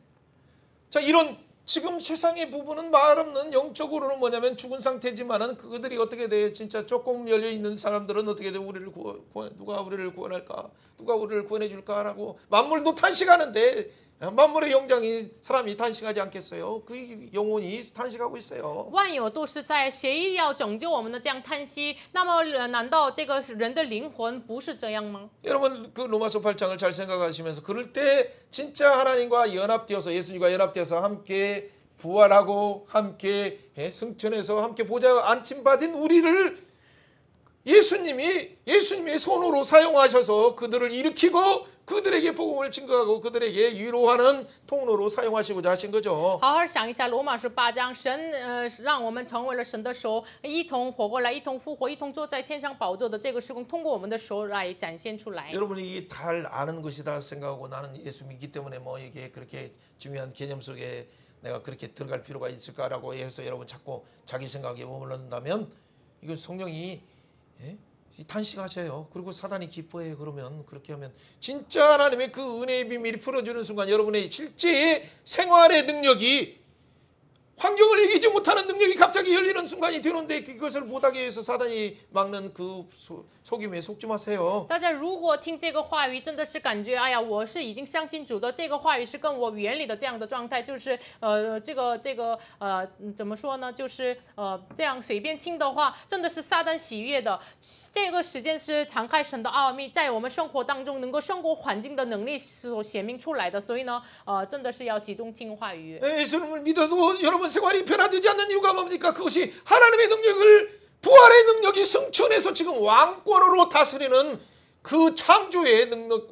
자, 이런 지금 세상의 부분은 말 없는 영적으로는 뭐냐면 죽은 상태지만은 그들이 어떻게 돼? 진짜 조금 열려 있는 사람들은 어떻게 돼? 누가 우리를 구원할까? 누가 우리를 구원해 줄까라고 만물도 탄식하는데 만물의 영장이 사람이 탄식하지 않겠어요? 그 영혼이 탄식하고 있어요. 万有都是在谁要拯救我们的这样叹息，那么难道这个人的灵魂不是这样吗？ 여러분 그 로마서 8장을 잘 생각하시면서 그럴 때 진짜 하나님과 연합되어서 예수님과 연합되어서 함께 부활하고 함께 승천해서 함께 보좌 앉힘받은 우리를 예수님의 손으로 사용하셔서 그들을 일으키고 그들에게 복음을 증거하고 그들에게 위로하는 통로로 사용하시고자 하신 거죠. 好好想一下，罗马书8章，神让我们成为了神的手，一同活过来，一同复活，一同坐在天上宝座的这个事工，通过我们的手来展现出来。 여러분이 잘 아는 것이다 생각하고 나는 예수 믿기 때문에 뭐 이게 그렇게 중요한 개념 속에 내가 그렇게 들어갈 필요가 있을까라고 해서 여러분 자꾸 자기 생각에 머물른다면 이건 성령이 탄식하세요. 그리고 사단이 기뻐해. 그러면 그렇게 하면 진짜 하나님의 그 은혜의 비밀이 풀어주는 순간 여러분의 실제의 생활의 능력이 환경을 이기지 못하는 능력이 갑자기 열리는 순간이 되는데 그것을 못하게 위해서 사단이 막는 그 속임에 속지 마세요. 大家如果听这个话语，真的是感觉，哎呀，我是已经相信主的，这个话语是跟我原理的这样的状态，就是怎么说呢？就是这样随便听的话，真的是撒旦喜悦的。这个时间是敞开神的奥秘，在我们生活当中能够生活环境的能力所显明出来的，所以呢，真的是要集中听话语。 예수님을 믿어도 여러분 생활이 변화되지 않는 이유가 뭡니까? 그것이 하나님의 능력을 부활의 능력이 승천해서 지금 왕권으로 다스리는 그 창조의 능력,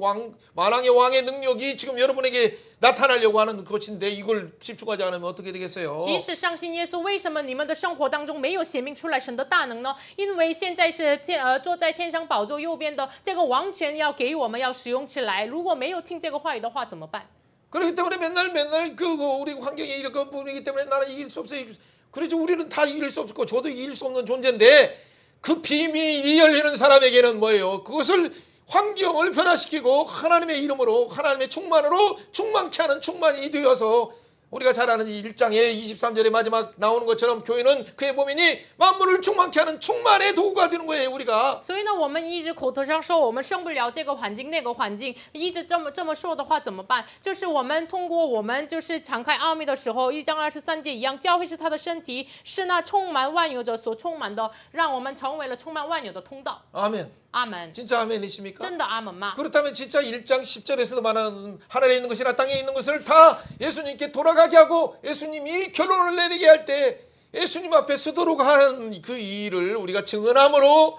만왕의 왕의 능력이 지금 여러분에게 나타나려고 하는 것인데 이걸 집중하지 않으면 어떻게 되겠어요? 即使相信耶稣，为什么你们的生活当中没有显明出来神的大能呢？因为现在是坐在天上宝座右边的这个王权要给我们要使用起来。如果没有听这个话语的话，怎么办？ 그렇기 때문에 맨날 우리 환경이 이렇게 보이기 때문에 나는 이길 수 없어요. 그렇죠. 우리는 다 이길 수 없고 저도 이길 수 없는 존재인데 그 비밀이 열리는 사람에게는 뭐예요? 그것을 환경을 변화시키고 하나님의 이름으로 하나님의 충만으로 충만케 하는 충만이 되어서 우리가 잘 아는 1장의 23절의 마지막 나오는 것처럼 교회는 그의 범인이 만물을 충만케 하는 충만의 도구가 되는 거예요, 우리가. 所以呢，我们一直口头上说我们胜不了这个环境那个环境，一直这么说的话怎么办？就是我们通过我们就是敞开奥秘的时候，1章23节一样，教会是他的身体，是那充满万有者所充满的，让我们成为了充满万有的通道。 아멘. 阿门。 진짜 아멘이십니까? 真的阿门吗？ 그렇다면 진짜 1장 10절에서도 말하는 하늘에 있는 것이나 땅에 있는 것을 다 예수님께 돌아가게 하고 예수님이 결론을 내리게 할 때 예수님 앞에 서도록 하는 그 일을 우리가 증언함으로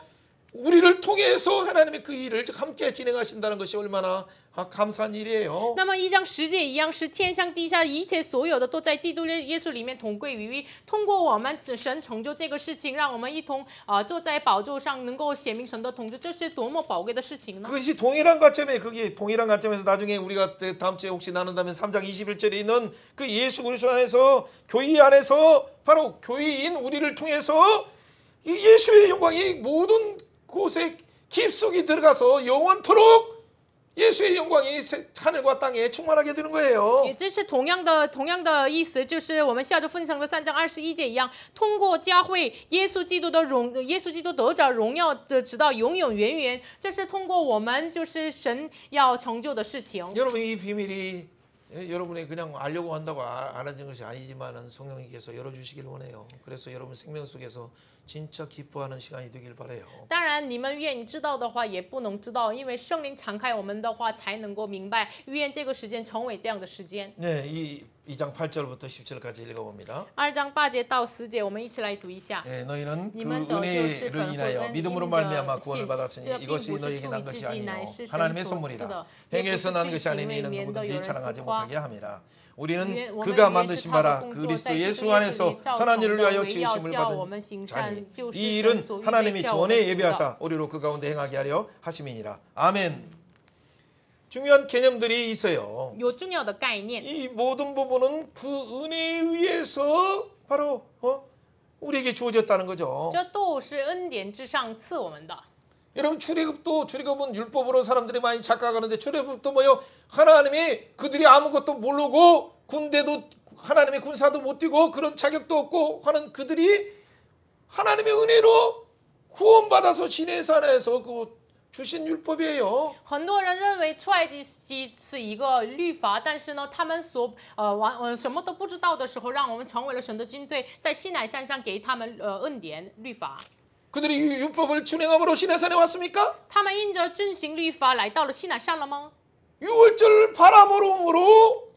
우리를 통해서 하나님의 그 일을 함께 진행하신다는 것이 얼마나 감사한 일이에요. 那么1章10节一样是天上地下一切所有的都在基督耶稣里面同归于一，通过我们神成就这个事情，让我们一同坐在宝座上，能够显明神的统治，这是多么宝贵的事情呢？ 그것이 동일한 관점에 그게 동일한 관점에서 나중에 우리가 다음 주에 혹시 나눈다면 3장 21절에 있는 그 예수 그리스도 안에서 교회 안에서 바로 교회인 우리를 통해서 이 예수의 영광이 모든 곳에 깊숙이 들어가서 영원토록 예수의 영광이 하늘과 땅에 충만하게 되는 거예요. 也这是同样的意思，就是我们下周分享的3章21节一样，通过教会耶稣基督得着荣耀的直到永永远远，这是通过我们就是神要成就的事情。 여러분 이 비밀이 여러분이 그냥 알려고 한다고 알아진 것이 아니지만은 성령님께서 열어주시길 원해요. 그래서 여러분 생명 속에서 진짜 기뻐하는 시간이 되길 바래요. 当然，你们愿意知道的话，也不能知道，因为圣灵敞开我们的话，才能够明白。愿这个时间成为这样的时间。 네, 이 2장 8절부터 10절까지 읽어봅니다. 2章8节到10节，我们一起来读一下。 네, 너희는 그 你们的就是 은혜를 本乎 인하여 恩， 믿음으로 因 말미암아 着 구원을 信， 받았으니 这并 이것이 不是 너희에게 出 난 于自 것이 己， 아니요 乃是神 하나님의 所赐 선물이라 的，也不 행위에서 是 난 自 것이 己 아니니 为 이는 免得有 누구든지 人 자랑하지 自夸。 못하게 함이라 我 우리는 们 그가 原是 만드신 他的 바라 工作， 그리스도 在基督 예수 耶稣里 안에서 造 선한 成 일을 的， 위하여 为要 지으심을 叫我 받은 们行 자니 善，就 이 是 일은 神所预备 하나님이 叫我们 전에 行的。 예비하사 우리로 그 가운데 행하게 하려 하심이니라. 아멘. 중요한 개념들이 있어요. 有重要的概念。 이 모든 부분은 그 은혜에 의해서 바로 우리에게 주어졌다는 거죠. 这都是恩典之上赐我们的。 여러분 출애굽은 율법으로 사람들이 많이 착각하는데 출애굽도 뭐요? 하나님이 그들이 아무것도 모르고 군대도 하나님의 군사도 못 뛰고 그런 자격도 없고 하는 그들이 하나님의 은혜로 구원받아서 시내산에서 그 주신 율법이에요. 很多人认为出埃及是一个律法，但是呢，他们什么都不知道的时候，让我们成为了神的军队，在西乃山上给他们恩典律法。 그들이 율법을 준행함으로 시내산에 왔습니까? 他们因着遵行律法来到了西乃山了吗？ 유월절 바라보름으로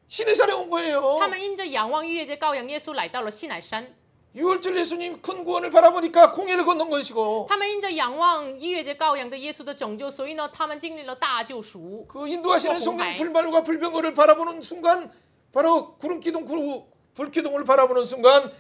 시내산에 온 거예요. 他们因着仰望逾越节羔羊耶稣来到了西乃山。 유월절 예수님 큰 구원을 바라보니까 공회를 건넌 것이고 他们因着仰望逾越节羔羊的耶稣的拯救，所以呢，他们经历了大救赎。 그 인도하시는 성령 불말과 불병거를 바라보는 순간 바로 구름기둥 불기둥을 바라보는 순간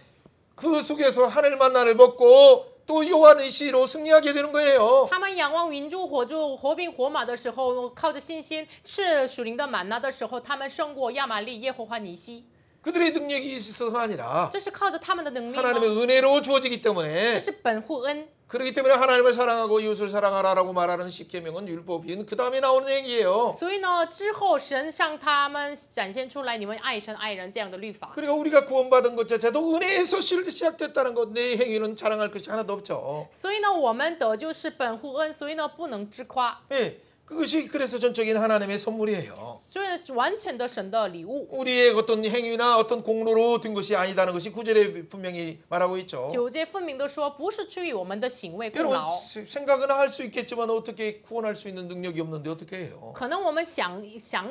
그 속에서 하늘 만나를 먹고 또 요한의 시로 승리하게 되는 거예요. 他们仰望云柱火柱活兵活马的时候，靠着信心吃属灵的满拿的时候，他们胜过亚玛力耶和华尼西。 그들의 능력이 있어서가 아니라 这是靠着他们的能力吗？ 하나님의 은혜로 주어지기 这 때문에 是本乎恩。 그렇기 때문에 하나님을 사랑하고 이웃을 사랑하라라고 말하는 십계명은 율법인 그 다음에 나오는 얘기예요. 所以呢，之后神向他们展现出来，你们爱神爱人这样的律法。 그리고 우리가 구원받은 것 자체도 은혜에서 시작됐다는 것, 내 행위는 자랑할 것이 하나도 없죠. 所以呢，我们得救是本乎恩，所以呢，不能自夸， 예, 그것이 그래서 전적인 하나님의 선물이에요. 这是完全的神的礼物。 우리의 어떤 행위나 어떤 공로로 된 것이 아니다는 것이 구절에 분명히 말하고 있죠. 九节分明的说，不是出于我们的行为功 여러분 劳。 생각은 할 수 있겠지만 어떻게 구원할 수 있는 능력이 없는데 어떻게 해요? 可能我们想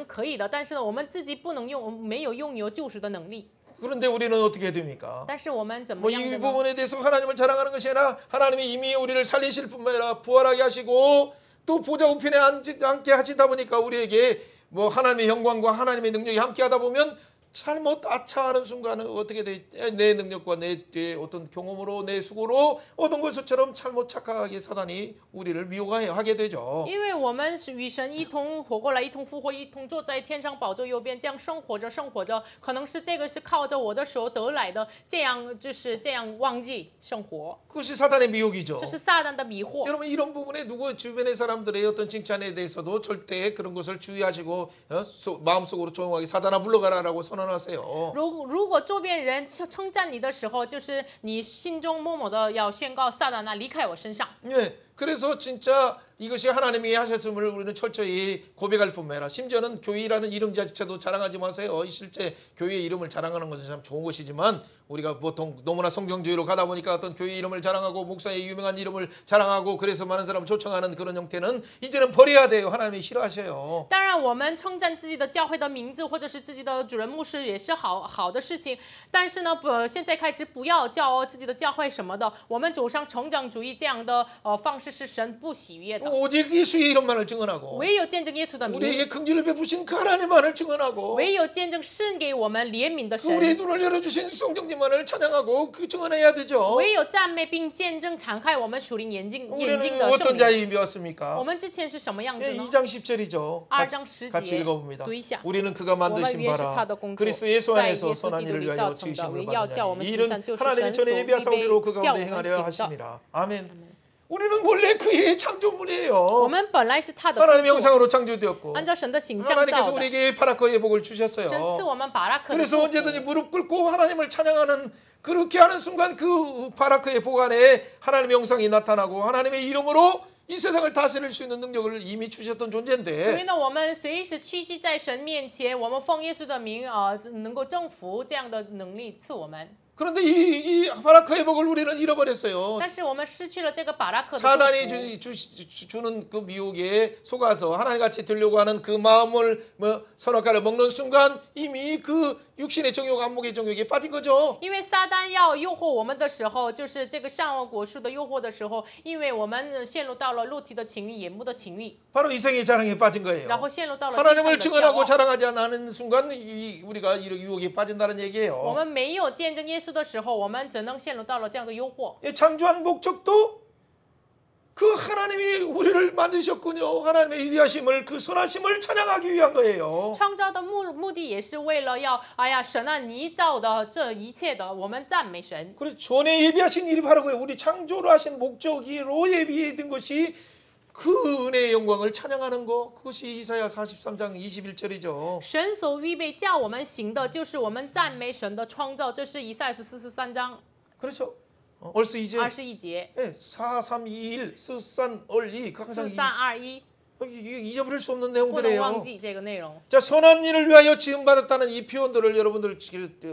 可以的，但是呢，我们自己不能没有拥有救赎的能力。 그런데 우리는 어떻게 됩니까? 但是我们怎么 뭐 样 이 的呢？ 부분에 대해서 하나님을 자랑하는 것이 아니라 하나님이 이미 우리를 살리실 뿐만 아니라 부활하게 하시고 또 보좌 우편에 앉게 하시다 보니까 우리에게 뭐 하나님의 영광과 하나님의 능력이 함께하다 보면 잘못 아차하는 순간은 어떻게 돼? 내 능력과 내 어떤 경험으로 내 수고로 얻은 것처럼 잘못 착각하게 사단이 우리를 미혹하게 되죠. 因为我们是与神一同活过来，一同复活，一同坐在天上宝座右边，这样生活着，可能是这个是靠着我的手得来的，这样就是这样忘记生活， 그것이 사단의 미혹이죠. 这是撒旦的迷惑。 여러분 이런 부분에 누구 주변의 사람들의 어떤 칭찬에 대해서도 절대 그런 것을 주의하시고 마음속으로 조용하게 사단아 물러가라라고 선언하세요. 如果周边人称赞你的时候，就是你心中默默的要宣告撒旦啊，离开我身上。 예, 그래서 진짜 이것이 하나님이 하셨음을 우리는 철저히 고백할 뿐만 아니라 심지어는 교회라는 이름 자체도 자랑하지 마세요. 실제 교회의 이름을 자랑하는 것은 참 좋은 것이지만 우리가 보통 너무나 성경주의로 가다 보니까 어떤 교회 이름을 자랑하고 목사의 유명한 이름을 자랑하고 그래서 많은 사람을 초청하는 그런 형태는 이제는 버려야 돼요. 하나님이 싫어하셔요. 当然，我们称赞自己的教会的名字，或者是自己的主任牧师，也是好的事情。但是呢，现在开始不要叫自己的教会什么的。我们走上成长主义这样的方式是神不喜悦的。 오직 예수의 이름만을 증언하고 唯有见证耶稣的名， 우리에게 긍휼을 베푸신 그 하나님만을 증언하고 唯有见证赐给我们怜悯的 그 우리의 神， 눈을 열어주신 성령님만을 찬양하고 그 증언해야 되죠. 唯有赞美并见证敞开我们属灵眼睛 우리는 的圣 어떤 灵。 자임이었습니까? 我们之前是什么样子 예, 呢？ 2장 10절이죠. 2장 10 같이节 읽어봅니다. 读一下。 우리는 그가 我们 만드신 原是他 바라 的工作， 그리스도 예수 在 안에서 耶稣 선한 基督 일을 里 위하여 造成的， 지으심을 为要叫我 받느냐. 们 이 行 일은 善，就是 하나님이 神 전에 所预 예비하사 우리로 그 备叫我 가운데 们 행하려 行的。 하심이라. 아멘. 우리는 원래 그의 我 창조물이에요. 们本来是他的 하나님의 工作， 형상으로 창조되었고 按照神的形象 하나님께서 造的。 우리에게 바라크의 복을 神赐 주셨어요. 我们巴拉克的 그래서 祝福 언제든지 무릎 꿇고 하나님을 찬양하는 그렇게 하는 순간 그 바라크의 복 안에 하나님의 형상이 나타나고 하나님의 이름으로 이 세상을 다스릴 수 있는 능력을 이미 주셨던 所以 존재인데 呢，我们随时屈膝在神面前，我们奉耶稣的名能够征服这样的能力赐我们。 그런데 이 바라크의 복을 우리는 잃어버렸어요. 但是我们失去了这个巴拉克的 사단이 祝福。 주는 그 미혹에 속아서 하나님같이 되려고 하는 그 마음을 선악과를 먹는 순간 이미 그 육신의 정욕, 안목의 정욕에 빠진 거죠. 因为撒旦要诱惑我们的时候，就是这个善恶果树的诱惑的时候，因为我们陷入到了肉体的情欲、眼目的情欲， 바로 이생의 자랑에 빠진 거예요. 然后陷入到了地上 하나님을 的骄 증언하고 傲。 자랑하지 않는 순간 우리가 이 유혹에 빠진다는 我 얘기예요. 们没有见证耶稣的时候，我们只能陷入到了这样的诱惑。 창조한 목적도 그 하나님이 우리를 만드셨군요. 하나님의 위대하심을 그 선하심을 찬양하기 위한 거예요. 创造的目的也是为了要，哎呀，神啊，你造的这一切的，我们赞美神。 그래서 전에 예비하신 일이 바로 그예요. 우리 창조를 하신 목적으로 예비된 것이 그 은혜의 영광을 찬양하는 거. 그것이 이사야 43장 21절이죠. 神所预备叫我们行的，就是我们赞美神的创造。这是以赛亚书43章 그렇죠. 얼스 이제 21节， 4, 3, 2, 1, 스산, 얼이 항상 4321， 잊어버릴 수 없는 不能忘 내용들이에요. 记这个内容。 자, 선한 일을 위하여 지음받았다는 이 표현들을 여러분들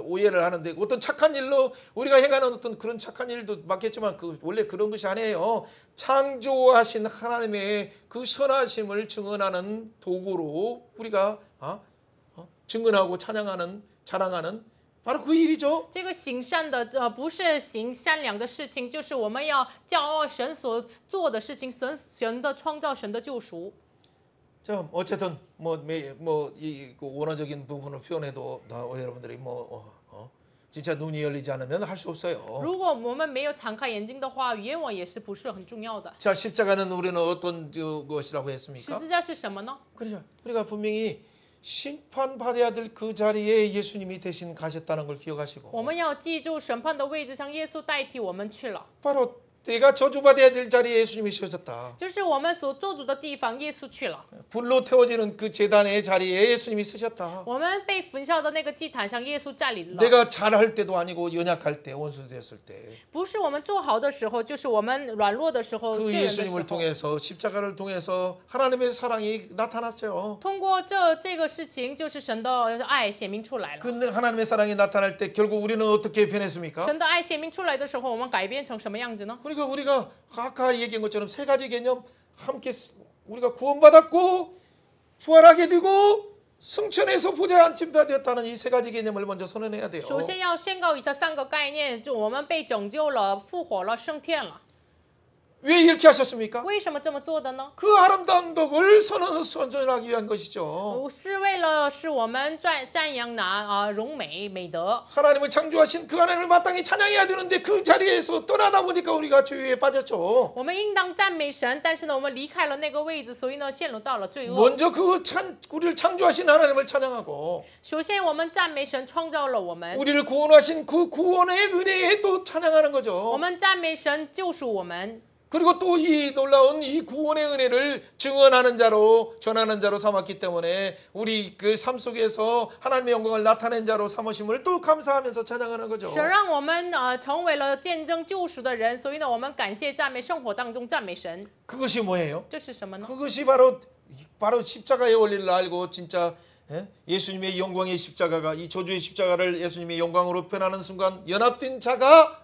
오해를 하는데 어떤 착한 일로 우리가 행하는 어떤 그런 착한 일도 맞겠지만 원래 그런 것이 아니에요. 창조하신 하나님의 그 선하심을 증언하는 도구로 우리가 증언하고 찬양하는 자랑하는 바로 그 일이죠. 这个行善的，不是行善良的事情，就是我们要骄傲神所做的事情，神的创造，神的救赎。 자, 어쨌든 이 원어적인 부분을 표현해도 여러분들이 진짜 눈이 열리지 않으면 할 수 없어요. 如果我们没有敞开眼睛的话，原文也是不是很重要的。 자, 십자가는 우리는 어떤 것이라고 十 했습니까? 字架是什么呢？ 그렇죠. 우리가 분명히 심판받아야 될 그 자리에 예수님이 대신 가셨다는 걸 기억하시고 我们要记住审判的位置上，耶稣代替我们去了。 바로 내가 저주받아야 될 자리에 예수님이 서셨다. 就是我们所做主的地方，耶稣去了。 불로 태워지는 그 제단의 자리에 예수님이 서셨다. 我们被焚烧的那个祭坛上，耶稣站立了。 내가 잘할 때도 아니고 연약할 때 원수 되었을 때 不是我们做好的时候，就是我们软弱的时候、 그 罪人的时 예수님을 候。 통해서 십자가를 통해서 하나님의 사랑이 나타났어요. 通过这个事情，就是神的爱显明出来了。 그 하나님의 사랑이 나타날 때 결국 우리는 어떻게 변했습니까? 神的爱显明出来的时候，我们改变成什么样子呢？ 그러니까 우리가 아까 얘기한 것처럼 세 가지 개념 함께 우리가 구원받았고 부활하게 되고 승천해서 보좌에 앉힌바 되었다는 이 세 가지 개념을 먼저 선언해야 돼요. 首先要宣告以下三个概念，就我们被拯救了、复活了、升天了。 왜 이렇게 하셨습니까? 为什么这么做的呢？ 그 아름다운 덕을 선전하기 위한 것이죠. 是为了使我们赞扬荣美美德。 하나님을 창조하신 그 하나님을 마땅히 찬양해야 되는데 그 자리에서 떠나다 보니까 우리가 죄에 빠졌죠. 我们应当赞美神，但是呢，我们离开了那个位置，所以呢，陷入到了罪恶。 먼저 우리를 창조하신 하나님을 찬양하고 首先，我们赞美神创造了我们， 우리를 구원하신 그 구원의 은혜에 또 찬양하는 我 거죠. 们赞美神救赎我们。 그리고 또 이 놀라운 이 구원의 은혜를 증언하는 자로 전하는 자로 삼았기 때문에 우리 그 삶 속에서 하나님의 영광을 나타낸 자로 삼으심을 또 감사하면서 찬양하는 거죠. 神让我们成为了见证救赎的人，所以呢，我们感谢赞美生活当中赞美神。 그것이 뭐예요? 这是什么呢？ 그것이 바로 십자가의 원리를 알고 진짜 예수님의 영광의 십자가가 이 저주의 십자가를 예수님의 영광으로 변하는 순간 연합된 자가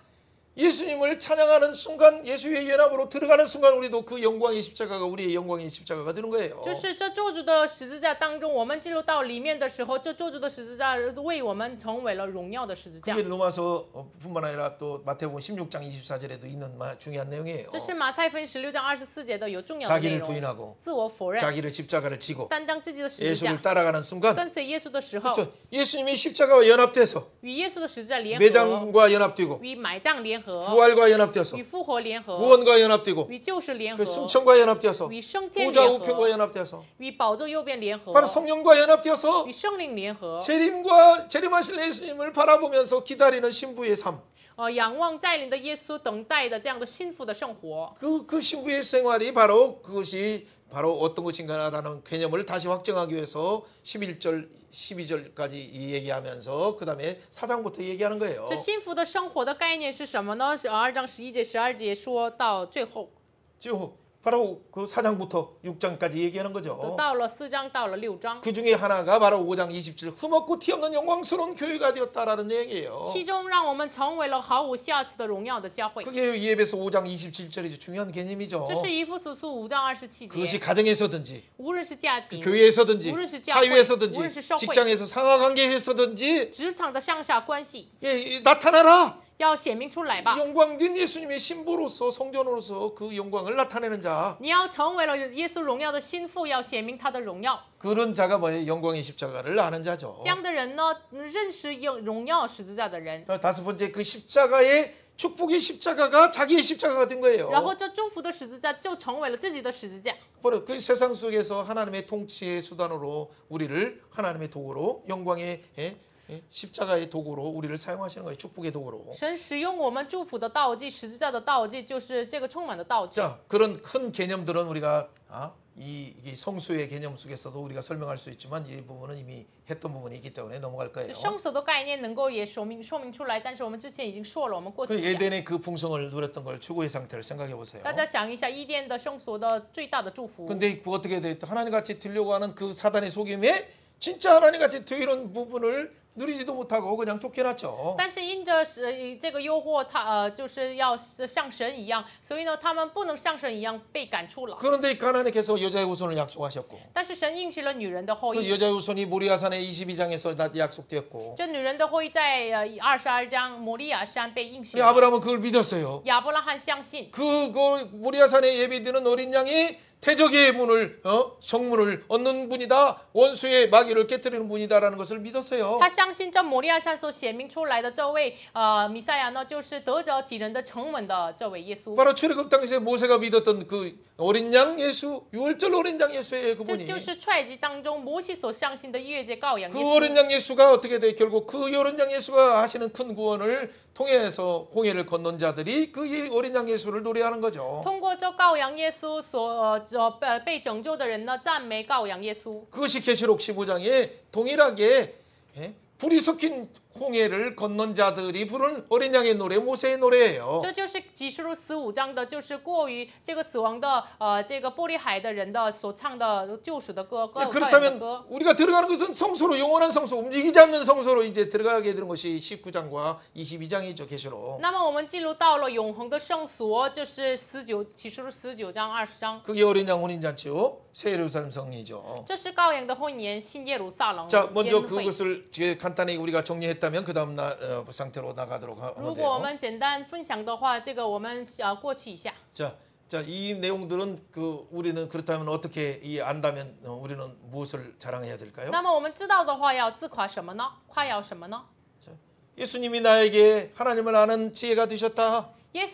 예수님을 찬양하는 순간 예수의 연합으로 들어가는 순간 우리도 그 영광의 십자가가 우리의 영광의 십자가가 되는 거예요. 就是这救主的十字架当中，我们进入到里面的时候，这救主的十字架为我们成为了荣耀的十字架。 그게 로마서뿐만 아니라 또 마태복음 16장 24절에도 있는 중요한 내용이에요. 这是马太福音16章24节的有重要的内 자기를 容。 부인하고 自我否认， 자기를 십자가를 지고 担当自己的十字 예수를 架， 따라가는 순간 跟随耶稣的时候， 그렇죠. 예수님이 십자가와 연합돼서 与耶稣的十字架联合， 매장과 연합되고 与埋葬联合， 부활과 연합돼서 与复活联合， 구원과 연합되고 与救世联 그 合， 승천과 연합되어서 与升天 보좌 联 우편과 合， 연합되어서 与宝座右边联合， 바로 성령과 연합되어서 与圣灵联合， 재림하실 예수님을 바라보면서 기다리는 신부의 삶. 仰望再临的耶稣，等待的这样的幸福的生活。 그 신부의 생활이 바로 그것이 바로 어떤 것인가라는 개념을 다시 확정하기 위해서 11절, 12절까지 얘기하면서 그 다음에 4장부터 얘기하는 거예요. 这幸福的生活的概念是什么呢？12章11节、12节说到最后， 지금 바로 그 4장부터 6장까지 얘기하는 都 거죠. 到了4章，到了6章。 그 중에 하나가 바로 5장 27절 흠없고 티없는 영광스러운 교회가 되었다라는 얘기예요. 其中让我们成为了毫无瑕疵的荣耀的教会。 그게 이에베소 5장 27절이 중요한 개념이죠. 这是以弗所书5章27 그것이 节。 가정에서든지 无论是家庭、 교회에서든지 우리는教会, 사회에서든지 우리는社会, 직장에서 상하관계에서든지 职场的上下关系， 나타나라. 要显明出来吧。 영광된 예수님의 신부로서 성전으로서 그 영광을 나타내는 자. 你要成为了耶稣荣耀的心腹，要显明他的荣耀。 그런 자가 뭐예요? 영광의 십자가를 아는 자죠. 这样的人呢，认识荣耀十字架的人。 다섯 번째 그 십자가의 축복의 십자가가 자기의 십자가가 된 거예요. 然后这祝福的十字架就成为了自己的十字架。 바로 그 세상 속에서 하나님의 통치의 수단으로 우리를 하나님의 도구로 영광의 십자가의 도구로 우리를 사용하시는 거예요. 축복의 도구로. 神使用我们祝福的道具，十字架的道具就是这个充满的道具。 자, 그런 큰 개념들은 우리가 이 성수의 개념 속에서도 우리가 설명할 수 있지만 이 부분은 이미 했던 부분이 있기 때문에 넘어갈 거예요. 圣所的概念能够也说明出来，但是我们之前已经说了，我们过去 그 讲。 에덴의 그 풍성을 누렸던 걸 최고의 상태를 생각해 보세요. 大家想一下，伊甸的圣所的最大的祝福。 근데 그 어떻게 돼? 하나님 같이 되려고 하는 그 사단의 속임에 진짜 하나님 같이 되는 부분을 누리지도 못하고 그냥 쫓겨났죠. 但是因着这个诱惑，就是要像神一样，所以呢，他们不能像神一样被赶出了。 그런데 하나님께서 여자의 후손을 약속하셨고 但是神应许了女人的后 그 裔， 여자의 후손이 모리아산의 22장에서 약속되었고 这女人的后裔在22章摩利亚山被应许 우리 了。 아브라함은 그걸 믿었어요. 亚伯拉罕相信， 그 모리아산에 예비드는 어린 양이 대적의 문을 정문을 얻는 분이다. 원수의 마귀를 깨뜨리는 분이다라는 것을 믿었어요. 他相相信这摩利亚山所显明出来的这位弥赛亚呢，就是得着体人的成文的这位耶稣。 바로 출애굽 당시에 모세가 믿었던 그 어린 양 예수, 유월절 어린 양 예수의 这 그분이 就是出埃及当中摩西所相信的逾越节羔羊 그 耶 어린 稣。 양 예수가 어떻게 돼? 결국 그 어린 양 예수가 하시는 큰 구원을 통해서 홍해를 건넌 자들이 그 어린 양 예수를 노래하는 거죠. 通过这羔羊耶稣所被拯救的人呢，赞美羔羊耶稣。 그것이 계시록 15장에 동일하게 불이 섞인 홍해를 건넌 자들이 부른 어린 양의 노래, 모세의 노래예요. 这就是启示录15章的，就是过于这个死亡的这个玻璃海的人的所唱的救赎的歌，羔羊的 그렇다면 歌。 우리가 들어가는 것은 성소로 영원한 성소, 움직이지 않는 성소로 이제 들어가게 되는 것이 19장과 22장이죠, 계시록. 那么我们进入到了永恒的圣所，就是启示录19章20章， 그게 어린 양 혼인 잔치요, 새 예루살렘 성리죠. 这是羔羊的婚宴，新耶路撒冷 자, 宴 먼저 会。 그것을 간단히 우리가 정리했다면 그 다음 상태로 나가도록 如 하면 果我 돼요. 们简单分享的话，这个我们过去一下。 자, 이 내용들은 우리는 그렇다면 어떻게 안다면 우리는 무엇을 자랑해야 될까요? 那么我们知道的话，要自夸什么呢？夸耀什么呢？ 자, 예수님이 나에게 하나님을 아는 지혜가 되셨다. 耶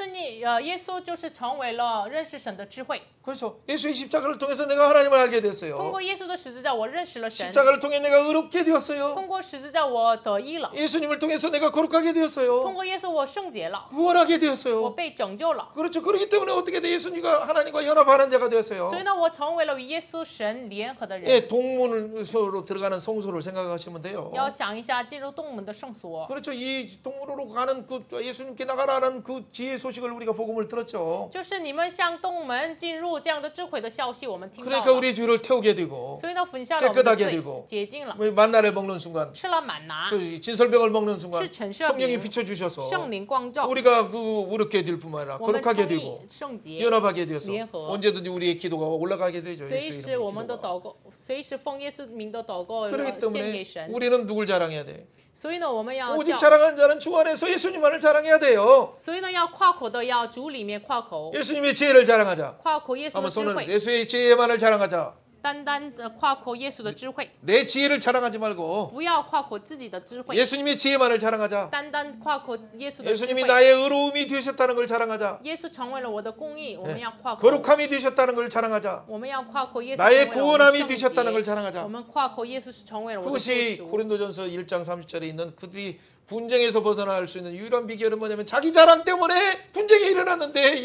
稣就是成为了认识神的智慧。 그렇죠. 예수의 십자가를 통해서 내가 하나님을 알게 通 됐어요. 过耶稣的十字架，我认识了神； 십자가를 통해 내가 의롭게 되었어요. 通过十字架，我得医了； 예수님을 통해서 내가 거룩하게 通 되었어요. 过耶稣，我圣洁了， 구원하게 我 되었어요. 被拯救了。 그렇죠. 그렇기 때문에 어떻게 돼? 예수님과 하나님과 연합하는 자가 되었어요. 所以呢，我成为了与耶稣神联合的人。 예, 동문으로 들어가는 성소를 생각하시면 돼요. 要想一下，进入洞门的圣所， 그렇죠. 이 동문으로 가는 그 예수님께 나가라는 그 지혜 소식을 우리가 복음을 들었죠. 就是你们向洞门进入这样的智慧的消息，我们听到 그러니까 了。 우리 죄를 태우게 되고 所以呢，焚下了我们的 깨끗하게 罪 되고 ，洁净了， 만나를 먹는 순간 吃了满拿， 그 진설병을 먹는 순간 是陈设 성령이 饼， 비춰주셔서 圣灵光照， 우리가 그 의롭게 될 뿐만 아니라 我们 거룩하게 称义 되고 圣洁。 연합하게 되어서 联合 언제든지 우리의 기도가 올라가게 되죠. 随 예수 时我 이름의 们的 기도가. 祷告，随时奉耶稣名的祷告 그렇기 献 때문에 给神。 우리는 누굴 자랑해야 돼? 所以呢，我们要 오직 叫， 자랑하는 자는 주 안에서 예수님만을 자랑해야 돼요. 所以呢，要夸口的要主里面夸口， 예수님의 지혜를 자랑하자. 夸口耶稣 한번 的智 손을 慧， 예수의 지혜만을 자랑하자. 单单的夸口耶稣的智慧， 내 지혜를 자랑하지 말고 不要夸口自己的智慧， 예수님의 지혜만을 자랑하자. 单单夸口耶稣的智 예수님이 慧。 나의 의로움이 되셨다는 걸 자랑하자. 耶稣成为了我的公义，我们要夸口。 거룩함이 되셨다는 걸 자랑하자. 我们要夸口耶稣 나의 成为了我们 구원함이 圣 되셨다는 걸 洁， 자랑하자. 我们夸口耶稣是成为了我的救 그것이 赎。 고린도전서 1장 30절에 있는 그들이 분쟁에서 벗어날 수 있는 유일한 비결은 뭐냐면 자기 자랑 때문에 분쟁이 일어났는데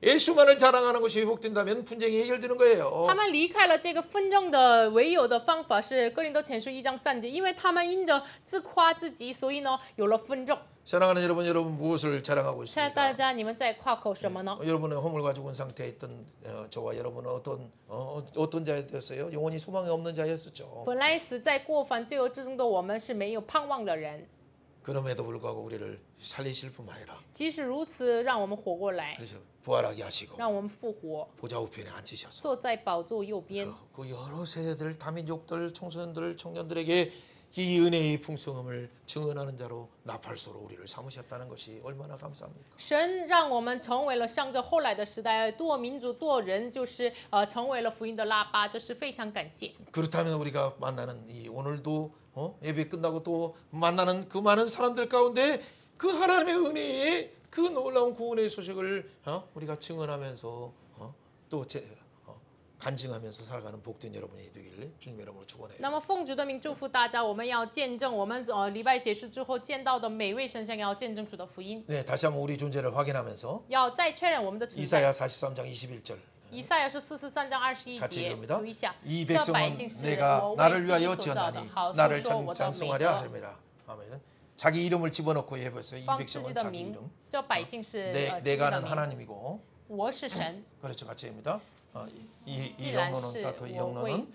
예수만을 자랑하는 것이 회복된다면 분쟁이 해결되는 거예요. 他们离开了这个纷争的唯有的方法是哥林多前书1章3节，因为他们因着自夸自己，所以呢有了纷争。 사랑하는 여러분 무엇을 자랑하고 现在大 있습니까? 家你们在夸口什么呢？ 여러분의 허물과 죽은 상태에 있던 저와 여러분은 어떤 자가 되었어요? 영원히 소망이 없는 자였었죠. 本来死在过犯罪恶之中的我们是没有盼望的人， 그럼에도 불구하고 우리를 살리실 뿐만 아니라 即使如此，让我们活过来， 그래서 부활하게 하시고 让我们复活， 보좌 우편에 앉히셔서 坐在宝座右边。 그 여러 세대들, 다민족들, 청소년들, 청년들에게 이 은혜의 풍성함을 증언하는 자로 나팔소로 우리를 삼으셨다는 것이 얼마나 감사합니까? 神让我们成为了向着后来的时代多民族多人，就是成为了福音的喇叭，这是非常感谢。 그렇다면 우리가 만나는 이 오늘도 예배 끝나고 또 만나는 그 많은 사람들 가운데 그 하나님의 은혜의 그 놀라운 구원의 소식을 우리가 증언하면서 또 간증하면서 살아가는 복된 여러분이 되기를 주님 이름으로 축원해요. 那么奉主的名祝福大家，我们要见证我们礼拜结束之后见到的每位神像要见证主的福音， 네, 다시 한번 우리 존재를 확인하면서 要再确认我们的存在。 이사야 43장 21절 以赛亚书43章21 같이 节， 읽습니다. 读一下。 이 这百 백성은 姓是 내가 我 나를 为自己 위하여 所造的， 지었나니 好诉 나를 说我的美 찬송하랴 德。 하렵니다. 아멘. 자기 이름을 집어넣고 해보세요. 이 方自己 백성은 的 자기 名 이름. ，这百姓是自己 내가는 的名。 하나님이고 我是神， 그렇죠. 같이 합니다. 이 既然 영론은 是 따뜻 이 我为 영론은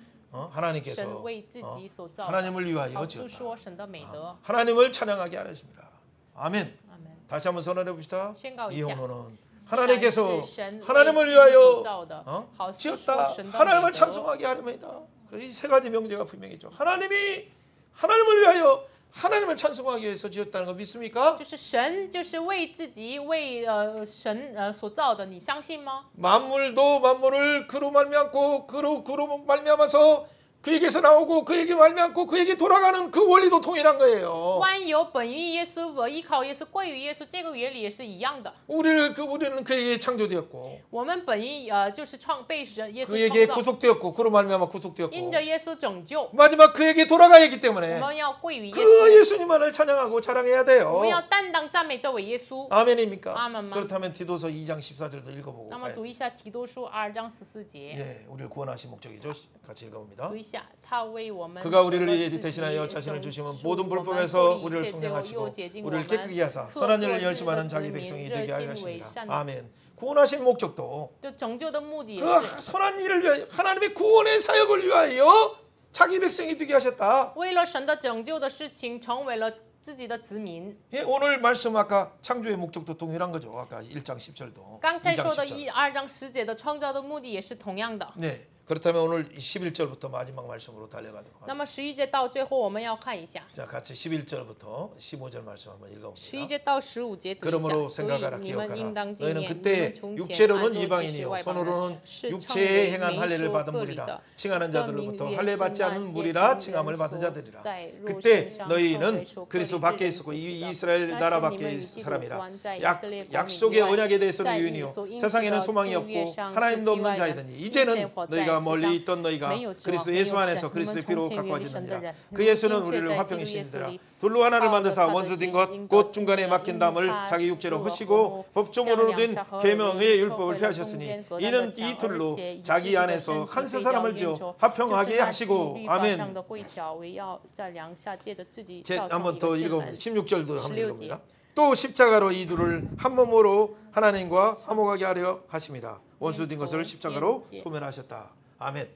하나님께서 神为自己所造的， 하나님을 위하여 好诉 지었다. 说神的美德。 하나님을 찬양하게 하십니다. 아멘. 阿门。 다시 한번 선언해 봅시다. 이 宣告一下， 영론은 既然 하나님께서 是神为 하나님을 自己 위하여 所造的，好诉说 지었다. 神的 하나님을 美德。 찬송하게 하렵니다. 이 세 가지 명제가 분명했죠. 하나님이 하나님을 위하여 하나님을 찬송하기 위해서 지었다는 거 믿습니까? 就是神，就是为自己为神所造的，你相信吗？ 만물도 만물을 그로 말미암고 그로 말미암아서 그에게서 나오고 그에게 말미암고 그에게 돌아가는 그 원리도 동일한 거예요. 万有本于耶稣，我依靠耶稣，归于耶稣，这个原理也是一样的。 우리는 그에게 창조되었고 我们本于就是被神耶稣 그에게 创造， 구속되었고 그로 말미암아 因 구속되었고 着耶稣拯救， 마지막 그에게 돌아가야 하기 我 때문에 们要归于耶稣， 그 예수님만을 찬양하고 자랑해야 我 돼요. 们要担当赞美这位耶稣。 아멘입니까? 아멘. 그렇다면 디도서 2장 14절도 읽어보고 那么 가야 读一下提多书2章14节， 예, 우리를 구원하신 목적이죠. 같이 읽어봅니다. 读一下他为我们 그가 우리를 舍了自己 대신하여 자신을 拯 주시면 赎 모든 我们 불법에서 脱离 우리를 一切罪恶 속량하시고 又洁净我 우리를 们 깨끗게 하사 特 선한 作 일을 之 열심하는 的 자기 子民 백성이 热 되게 心为 하십니다. 善， 아멘. 구원하신 목적도 就拯救的目的也 그 是 선한 일을 위하여 하나님의 구원의 사역을 위하여 자기 백성이 되게 하셨다. 为了神的拯救的事情，成为了自己的子民。 예, 오늘 말씀 아까 창조의 목적도 동일한 거죠. 아까 1장 10절도. 刚才 2장 说的 10절. 2章10节的创造的目的也是同样的。 네. 그렇다면 오늘 11절부터 마지막 말씀으로 달려가도록 那 하겠습니다. 么11节到最后我们要看一下， 자, 같이 11절부터 15절 말씀 한번 11 읽어봅니다. 节到15节读一 그러므로 下。所以 생각하라 你们应 기억하라 当纪 너희는 念，你 그때 们从前 육체로는 安坐地是 이방인이요 外邦人， 손으로는 是称 육체에 为 행한 没 할례를 说 받은 割礼 무리라 的， 칭하는 证明 자들로부터 原 할례 是 받지 那 않은 些 무리라 凭 칭함을 人 받은 所 자들이라 在肉 그때 身上受 너희는 为说割礼 그리스도 之 밖에 人 있었고 所 이 知道 이스라엘 那 나라 是你 밖에 们与基督 사람이라 关在以 약, 色列国民以 약속의 外 언약에 대해서는 在 유인이요 所应许 세상에는 的 소망이 旧约 없고 上是 하나님도 地 없는 外人， 자이더니 目前 이제는 活在 너희가 世 멀리 上 있던 너희가 没有指望， 그리스도 没 예수 有 안에서 神，你们 그리스도의 从 피로 前 갖고 远离神的 와졌느니라 人， 그 예수는 并且 우리를 在基督耶 화평이신지라 稣里 둘로 하나를 靠着 만드사 他的 원수 血 된 已 것 经 곧 得 중간에 清洁了， 막힌 因 담을 他 자기 使 육체로 我 허시고 和睦， 법정으로 将 된 两下合而为 계명의 一，撤 율법을 毁了中 폐하셨으니 间隔断 이는 的 이 墙，而 둘로 且以 자기 自己的 안에서 身 한 体 세 被 사람을 告 지어 冤仇，就是 화평하게 他系 하시고 律法上 아멘. 的规条，为要在梁下借着自己 제 造成 한번 一 더 个新 읽어봅니다. 门。 16절도 한번 16제. 읽어봅니다. 또 십자가로 이 둘을 한 몸으로 하나님과 화목하게 하려 하십니다. 원수된 것을 십자가로 소멸하셨다. 아멘.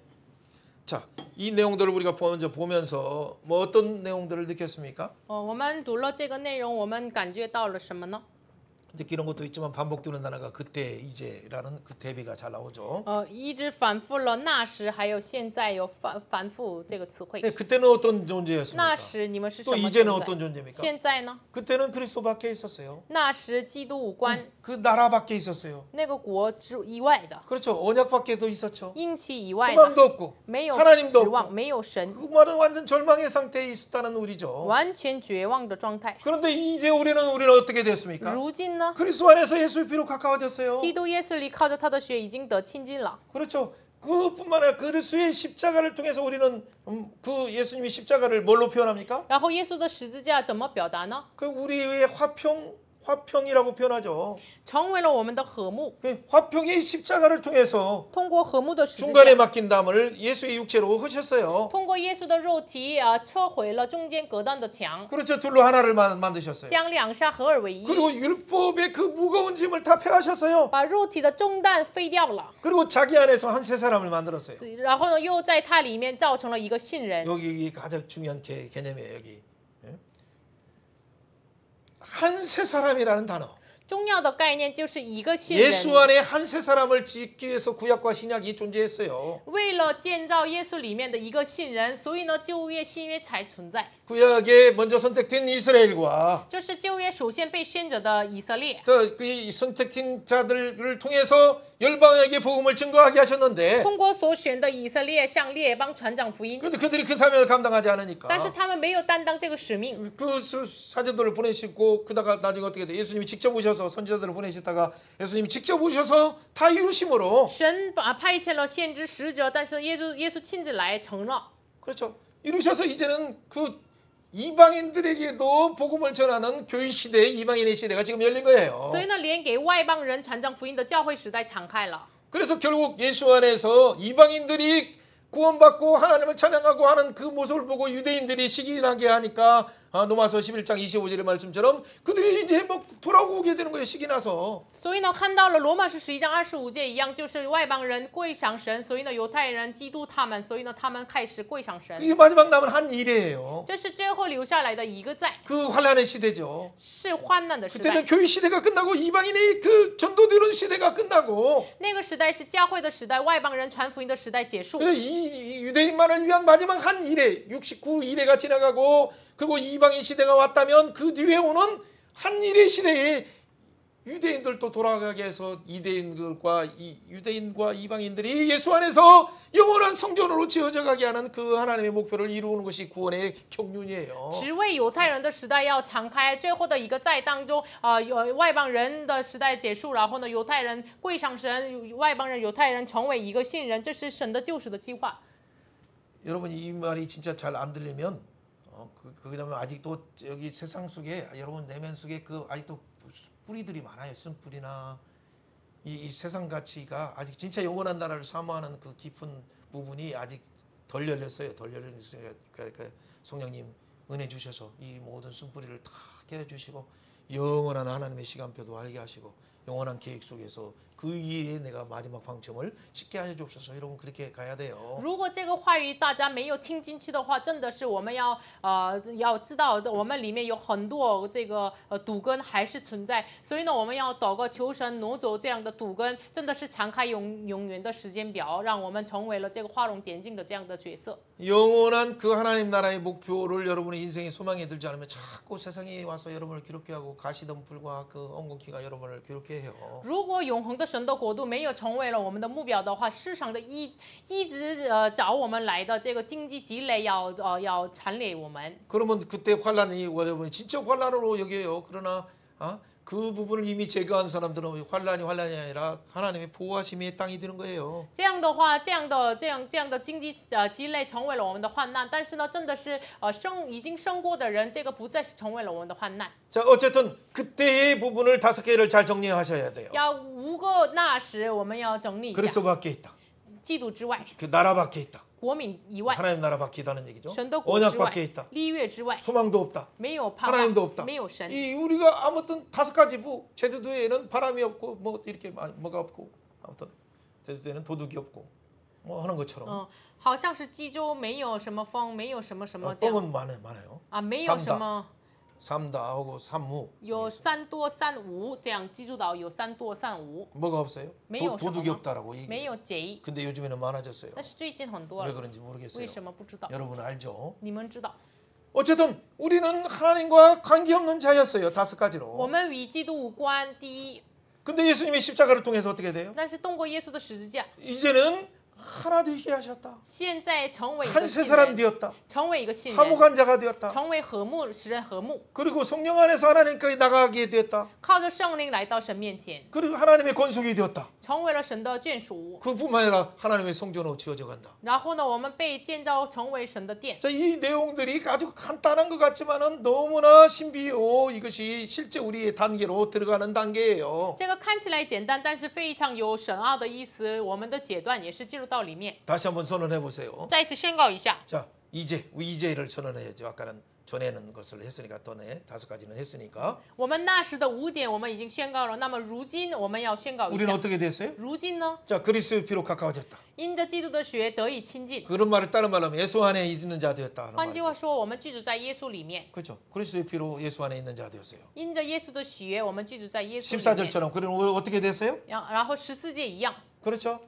자, 이 내용들을 우리가 먼저 보면서 뭐 어떤 내용들을 느꼈습니까? 我们读了这个内容，我们感觉到了什么呢？ 느끼는 것도 있지만 반복되는 단어가 그때 이제라는 그 대비가 잘 나오죠. 一直反复了那时，还有现在有反复这个词汇。 네, 그때는 어떤 존재였습니까? 那时你们是什 또 么 이제는 存 어떤 在？ 존재입니까? 现在呢？ 그때는 그리스도 밖에 있었어요. 那时基督无关， 그 나라 밖에 있었어요. 那个国之以外的， 그렇죠. 언약 밖에도 있었죠. 应许以外的， 소망도 없고 没有 하나님도 指望， 없고 没有神， 그 말은 완전 절망의 상태에 있었다는 우리죠. 完全绝望的状态。 그런데 이제 우리는 어떻게 됐습니까? 如今呢？ 그리스도 안에서 예수의 피로 가까워졌어요. 基督耶稣里靠着他的血已经得亲近了。 그렇죠. 그뿐만 아니라 그리스도의 십자가를 통해서 우리는 그 예수님이 십자가를 뭘로 표현합니까? 然后耶稣的十字架怎么表达呢？ 그 우리의 화평이라고 표현하죠. 成为了我们的和睦， 그 화평의 십자가를 통해서 通过和睦的十字 중간에 架， 막힌 담을 예수의 육체로 허셨어요. 通过耶稣的肉体撤毁了中间隔断的墙， 그렇죠. 둘로 하나를 만드셨어요. 将两下合而为一， 그리고 율법의 그 무거운 짐을 다 폐하셨어요. 把肉体的重担废掉了。 그리고 자기 안에서 한 세 사람을 만들었어요. 然后呢，又在它里面造成了一个信人。 여기 가장 중요한 개념이에요. 여기 한 세 사람이라는 단어. 重要的概念就是一个信人。 예수 안에 한 세 사람을 짓기 위해서 구약과 신약이 존재했어요. 为了建造耶稣里面的一个信人，所以呢，旧约、新约才存在。 구약에 먼저 선택된 이스라엘과 这是旧约首先被选者的以色列， 그 선택된 자들을 통해서 열방에게 복음을 증거하게 하셨는데 通过所选的以色列向列邦传讲福音， 그런데 그들이 그 사명을 감당하지 않으니까 但是他们没有担当这个使命。 그 사제들을 보내시고 그다가 나중에 어떻게 돼? 예수님이 직접 오셔서 선지자들을 보내시다가 예수님이 직접 오셔서 다 이루심으로 神派遣了先知使者，但是耶稣亲自来成了。 그렇죠. 이루셔서 이제는 그 이방인들에게도 복음을 전하는 교회 시대, 이방인의 시대가 지금 열린 거예요. 所以呢，连给外邦人传讲福音的教会时代敞开了。 그래서 결국 예수 안에서 이방인들이 구원받고 하나님을 찬양하고 하는 그 모습을 보고 유대인들이 시기나게 하니까 로마서 11장 25절의 말씀처럼 그들이 이제 뭐 돌아오게 되는 거예요. 시기 나서. 所以呢，看到了罗马书11章25节一样，就是外邦人跪上神，所以呢，犹太人嫉妒他们，所以呢，他们开始跪上神。 그게 마지막 남은 한 일이에요. 这是最后留下来的一个在， 그 환란의 시대죠. 是患难的时代 그때는 。 교회 시대가 끝나고 이방인의 그 전도되는 시대가 끝나고 那个时代是教会的时代，外邦人传福音的时代结束。 그래서 이 유대인만을 위한 마지막 한 일에 69일회가 지나가고 그리고 이방인 시대가 왔다면 그 뒤에 오는 한 일의 시대에 유대인들도 돌아가게 해서 유대인과 이방인들이 예수 안에서 영원한 성전으로 지어져 가게 하는 그 하나님의 목표를 이루는 것이 구원의 경륜이에요. 只为犹太人的时代要敞开，最后的一个在当中，有外邦人的时代结束，然后呢，犹太人归上神，外邦人、犹太人成为一个信人，这是神的救赎的计划。 여러분 이 말이 진짜 잘 안 들리면 그다음에 아직도 여기 세상 속에 여러분 내면 속에 그 아직도 뿌리들이 많아요. 쓴뿌리나 이 세상 가치가 아직 진짜 영원한 나라를 사모하는 그 깊은 부분이 아직 덜 열렸어요. 덜 열렸어요. 그러니까 성령님 은혜 주셔서 이 모든 쓴뿌리를 다 깨주시고 영원한 하나님의 시간표도 알게 하시고 영원한 계획 속에서 그 위에 내가 마지막 방점을 쉽게 하여 주옵소서. 여러분 그렇게 가야 돼요. 如果这个话语大家没有听进去的话，真的是我们要知道，我们里面有很多这个堵根还是存在，所以呢，我们要祷告求神挪走这样的堵根，真的是敞开永远的时间表，让我们成为了这个画龙点睛的这样的角色。 영원한 그 하나님 나라의 목표를 여러분의 인생의 소망에 들지 않으면 자꾸 세상에 와서 여러분을 괴롭게 하고 가시덤불과 그 엉겅퀴가 여러분을 괴롭게 해요. 如果永恒的神的国度没有成为了我们的目标的话，世上的一直找我们来的这个经济积累要缠累我们。 그러면 그때 환란이 여러분이 진짜 환란으로 여겨요. 그러나 그 부분을 이미 제거한 사람들은 환란이 아니라 하나님의 보호하심의 땅이 되는 거예요. 这样的话，这样的经济积累成为了我们的患难，但是呢，真的是已经胜过的人，这个不再是成为了我们的患难。 자 어쨌든 그때의 부분을 5개를 잘 정리하셔야 돼요. 要5个那时，我们要整理一下。 그리스도 밖에 있다. 基督之外， 그 나라 밖에 있다. 国民以外， 하나님 나라 밖에 있다는 얘기죠. 神的国 언약 之外 밖에 있다. ，立约之外， 소망도 없다. 没有盼 하나님도 望， 없다. 没有神。 이 우리가 아무튼 5가지 부 제주도에는 바람이 없고 뭐 이렇게 뭐가 없고 아무튼 제주도에는 도둑이 없고 뭐 하는 것처럼 好像是济州没有什么风，没有什么什么这样 뻥은 많아요. 啊，没有什么。 삼다하고 삼무 有三多三无，这样济州岛有三多三无， 뭐가 없어요? 没有什么 도둑이 吗？ 없다라고 얘기. 没有贼， 근데 요즘에는 많아졌어요. 但是最近很多 왜 了， 그런지 모르겠어요. 为什么不知道？ 여러분 알죠? 你们知道， 어쨌든 우리는 하나님과 관계없는 자였어요. 我 5가지로. 们与基督无关。第一， 근데 예수님의 십자가를 통해서 어떻게 돼요? 但是通过耶稣的十字架， 이제는 하나 되게 하셨다. 现在成为一 한 个 세 信 사람 人， 되었다. 成为一个信人， 화목한 자가 되었다. 成为和睦，使人和睦， 그리고 성령 안에서 하나님까지 나가게 되었다. 靠着圣灵来到神面前， 그리고 하나님의 권속이 되었다. 成为了神的眷属。 그뿐만 아니라 하나님의 성전으로 지어져 간다. 然后呢，我们被建造成为神的殿。 자, 이 내용들이 아주 간단한 것 같지만은 너무나 신비요. 이것이 실제 우리의 단계로 들어가는 단계예요. 这个看起来简单，但是非常有深奥的意思。我们的阶段也是进入到里面。 다시 한번 선언해 보세요. 再一次宣告一下， 자, 이제를 선언해야죠. 아까는 전에는 것을 했으니까 전에 5가지는 했으니까. 我们那时的5点我们已经宣告了，那么如今我们要宣告一 우리는 下。 어떻게 됐어요? 如今呢， 자, 그리스도의 피로 가까워졌다. 因着基督的血得以亲近。 그런 말을 다른 말로 하면 예수 안에 있는 자 되었다 하는 换句话 말이죠. 说，我们居住在耶稣里面。 그렇죠. 그리스도의 피로 예수 안에 있는 자 되었어요. 因着耶稣的血，我们居住在耶稣里面。 14절처럼 그럼 어떻게 됐어요? 然后14节一样， 그렇죠.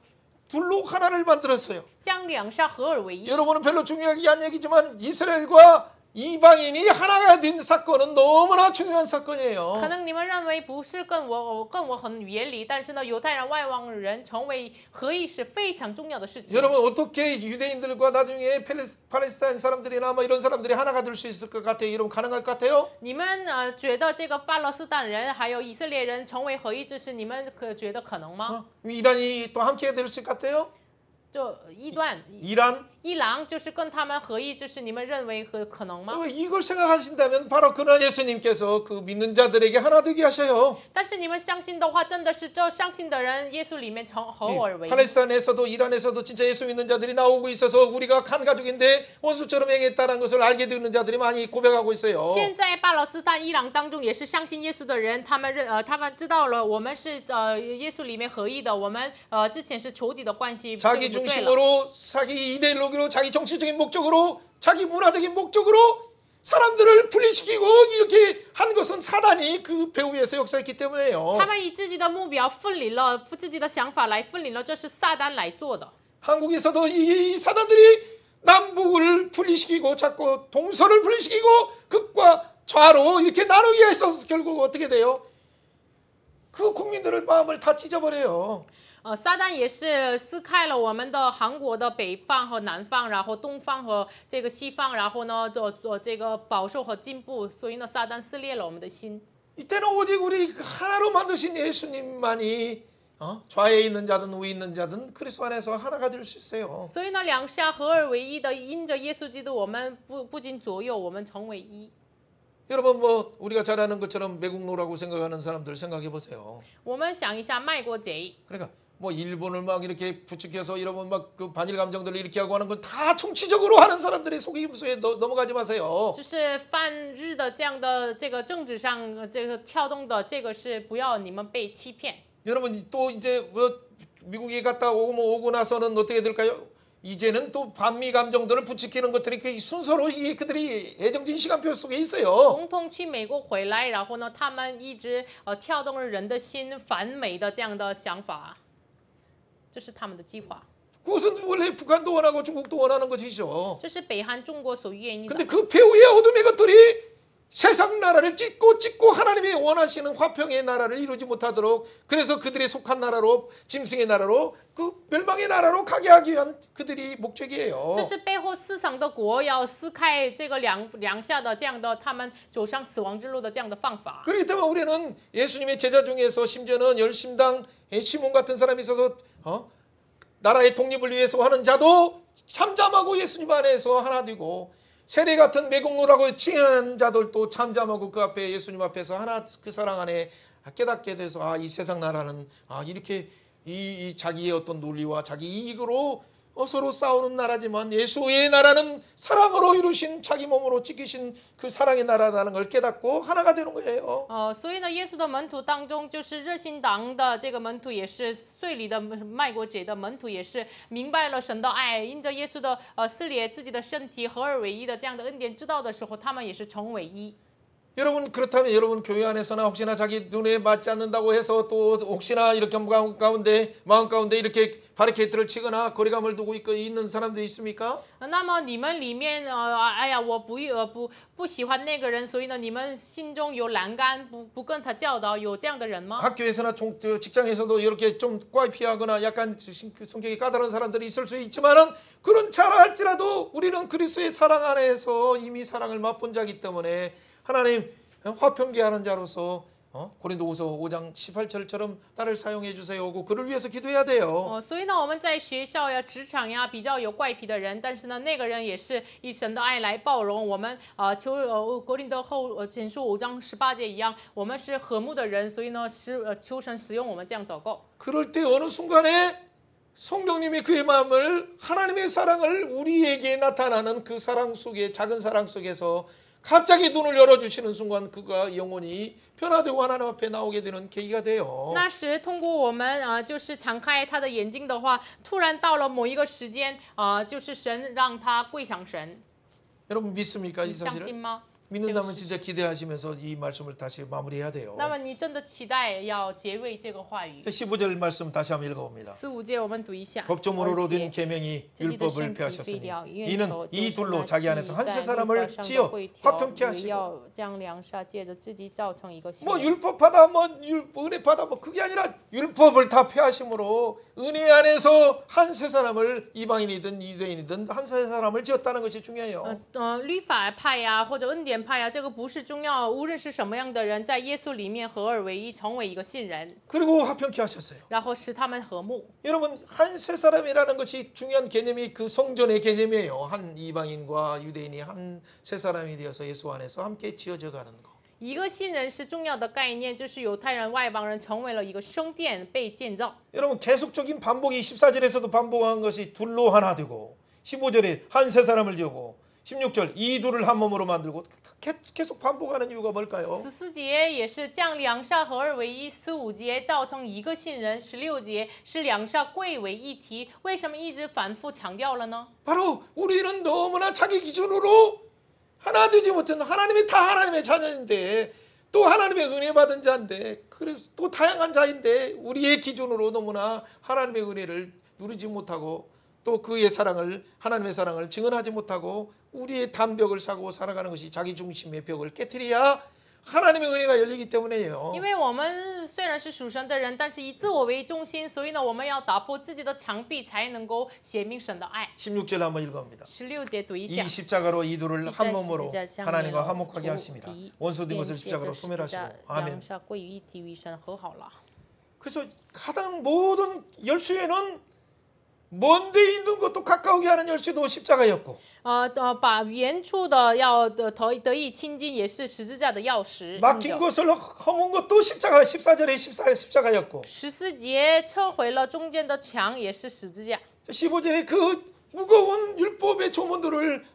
둘로 하나를 만들었어요. 将两下合而为一。 여러분은 별로 중요하게 안 얘기지만 이스라엘과 이방인이 하나가 된 사건은 너무나 중요한 可 사건이에요. 能你们认为不是跟我很远离，但是呢，犹太人、外邦人成为合一是非常重要的事情。 여러분 어떻게 유대인들과 나중에 팔레스타인 사람들이나 뭐 이런 사람들이 하나가 될 수 있을 것 같아요? 여러분 가능할 것 같아요? 你们觉得这个巴勒斯坦人还有以色列人成为合一，这是你们觉得可能吗？ 이란이 또 함께 될 수 있을 것 같아요? 就异端， 이란? 伊朗就是跟他们合一，这是你们认为可能吗？ 이걸 생각하신다면 바로 그날 예수님께서 그 믿는 자들에게 하나 되게 하셔요. 但是你们相信的话，真的是这相信的人，耶稣里面合而为一。 팔레스타인에서도 이란에서도 진짜 예수 믿는 자들이 나오고 있어서 우리가 한 가족인데 원수처럼 행했다는 것을 알게 되는 자들이 많이 고백하고 있어요. 现在巴勒斯坦、伊朗当中也是相信耶稣的人，他们知道了我们是耶稣里面合一的，我们之前是仇敌的关系， 자기 这个不对了。 중심으로 자기 이데올로기로 자기 정치적인 목적으로 자기 문화적인 목적으로 사람들을 분리시키고 이렇게 한 것은 사단이 그 배후에서 역사했기 때문에요. 他们以自己的目标分离了，自己的想法来分离了，这是撒旦来做的。 한국에서도 이 사단들이 남북을 분리시키고 자꾸 동서를 분리시키고 극과 좌로 이렇게 나누기 위해서 결국 어떻게 돼요? 그 국민들을 마음을 다 찢어버려요. 撒旦也是撕开了我们的韩国的北方和南方，然后东方和这个西方，然后呢，这个保守和进步，所以呢，撒旦撕裂了我们的心。 이때는 오직 우리 하나로 만드신 예수님만이 좌에 있는 자든 우에 있는 자든 그리스도 안에서 하나가 될 수 있어요. 所以呢，两下合而为一的，因着耶稣基督，我们不仅左右，我们成为一。 여러분 뭐 우리가 잘 아는 것처럼 매국노라고 생각하는 사람들 생각해 보세요. 我们想一下卖国贼， 그러니까 뭐 일본을 막 이렇게 부추겨서 여러분 막 그 반일 감정들을 일으키게 하고 하는 건 다 정치적으로 하는 사람들의 속임수에 넘어가지 마세요. 就是犯日的这样的这个政治上这个跳动的，这个是不要你们被欺骗。 여러분 또 이제 뭐 미국에 갔다 오고 나서는 어떻게 될까요? 이제는 또 반미 감정들을 부추기는 것들이 그 순서로 그들이 애정진 시간표 속에 있어요. 总统去美国回来，然后呢，他们一直跳动了人的心，反美的这样的想法，这是他们的计划。 그것은 원래 북한도 원하고 중국도 원하는 것이죠. 这是北韩、中国所愿意的。 근데 그 배후의 어둠의 것들이 세상 나라를 찢고 하나님이 원하시는 화평의 나라를 이루지 못하도록 그래서 그들이 속한 나라로 짐승의 나라로 그 멸망의 나라로 가게 하기 위한 그들이 목적이에요. 这是背后思想的国要撕开这个两下的这样的他们走上死亡之路的这样的方法。 그렇기 때문에 우리는 예수님의 제자 중에서 심지어는 열심당 시몬 같은 사람이 있어서 나라의 독립을 위해서 하는 자도 참잠하고 예수님 안에서 하나 되고 세례 같은 매국노라고 칭하는 자들도 참잠하고 그 앞에 예수님 앞에서 하나 그 사랑 안에 깨닫게 돼서 이 세상 나라는 이렇게 이 자기의 어떤 논리와 자기 이익으로 서로 싸우는 나라지만 예수의 나라는 사랑으로 이루신 자기 몸으로 지키신 그 사랑의 나라라는 걸 깨닫고 하나가 되는 거예요. 所以呢，耶稣的门徒当中，就是热心党的这个门徒，也是税里的卖国贼的门徒，也是明白了神的爱，因着耶稣的撕裂自己的身体合而为一的这样的恩典知道的时候，他们也是成为一。 여러분 그렇다면 여러분 교회 안에서나 혹시나 자기 눈에 맞지 않는다고 해서 또 혹시나 이렇게 마음 가운데 이렇게 바리케이트를 치거나 거리감을 두고 있는 사람들이 있습니까? 那么你们里面哎呀，我不喜欢那个人，所以呢，你们心中有栏杆，不跟他教导，有这样的人吗？ 학교에서나 직장에서도 이렇게 좀 꽈이피하거나 약간 성격이 까다로운 사람들이 있을 수 있지만은 그런 잘 할지라도 우리는 그리스도의 사랑 안에서 이미 사랑을 맛본 자이기 때문에 하나님 화평케 하는 자로서 고린도후서 5장 18절처럼 나를 사용해 주세요 하고 그를 위해서 기도해야 돼요. 所以呢，我们在学校呀、职场呀，比较有怪癖的人，但是呢，那个人也是以神的爱来包容我们。求国林的后前书5章18节一样，我们是和睦的人，所以呢，求神使用我们这样祷告。 그럴 때 어느 순간에 성령님이 그의 마음을 하나님의 사랑을 우리에게 나타나는 그 사랑 속에 작은 사랑 속에서 갑자기 눈을 열어주시는 순간 그가 영혼이 변화되고 하나님 앞에 나오게 되는 계기가 돼요. 那时通过我们就是敞开他的眼睛的话，突然到了某一个时间就是神让他跪上神。 여러분 믿습니까 이 相 사실을? 信吗？ 믿는다면 진짜 기대하시면서 이 말씀을 다시 마무리해야 돼요. 那么你真的期待要结尾这个话语。 15절 말씀 다시 한번 읽어봅니다. 15节我们读一下。 법조문으로 얻은 계명이 율법을 폐하셨으니 이는 이 둘로 자기 안에서 한 세 사람을 지어 화평케 하시고 将两下借着自己造成一个新 뭐 율법하다 뭐 은혜받아 뭐 그게 아니라 율법을 다 폐하심으로 은혜 안에서 한 세 사람을 이방인이든 유대인이든 한 세 사람을 지었다는 것이 중요해요. 律法派呀或者恩典派呀，这个不是重要，无论是什么样的人，在耶稣里面合而为一，成为一个信人， 그리고 화평케 하셨어요. 然后使他们和睦。 여러분 한 세 사람이라는 것이 중요한 개념이 그 성전의 개념이에요. 한 이방인과 유대인이 한 세 사람이 되어서 예수 안에서 함께 지어져 가는 거. 一个信人是重要的概念，就是犹太人、外邦人成为了一个圣殿被建造。 여러분 계속적인 반복이 14절에서도 반복한 것이 둘로 하나 되고 15절에 한 세 사람을 지고 16절 이 둘을 한 몸으로 만들고 계속 반복하는 이유가 뭘까요? 14节也是将两下合而为一，15节造成一个信人，16节是两下归为一体。为什么一直反复强调了呢？ 바로 우리는 너무나 자기 기준으로 하나 되지 못한 하나님이 다 하나님의 자녀인데 또 하나님의 은혜 받은 자인데 그래서 또 다양한 자인데 우리의 기준으로 너무나 하나님의 은혜를 누리지 못하고 또 그의 사랑을 하나님의 사랑을 증언하지 못하고 우리의 담벽을 사고 살아가는 것이 자기 중심의 벽을 깨트려야 하나님의 은혜가 열리기 때문에요. 因为我们虽然是属神的人，但是以自我为中心，所以呢，我们要打破自己的墙壁，才能够显明神的爱。 16절 한번 읽어봅니다. 16节读一 이 下。 십자가로 이들을 한 몸으로 하나님과 화목하게 主 하십니다. 敌 원수된 便 것을 借 십자가로 着十字架 소멸하시고. 아멘. 两下归于一体，与神和好了。 그래서 가장 모든 열쇠는 먼데 있는 것도 가까우게 하는 열쇠도 십자가였고. 把原处的要得以亲近，也是十字架的钥匙。 막힌 것을 허문 것도 십자가 14절에 십자가였고. 14节撤回了中间的墙，也是十字架。 15절에 그 무거운 율법의 조문들을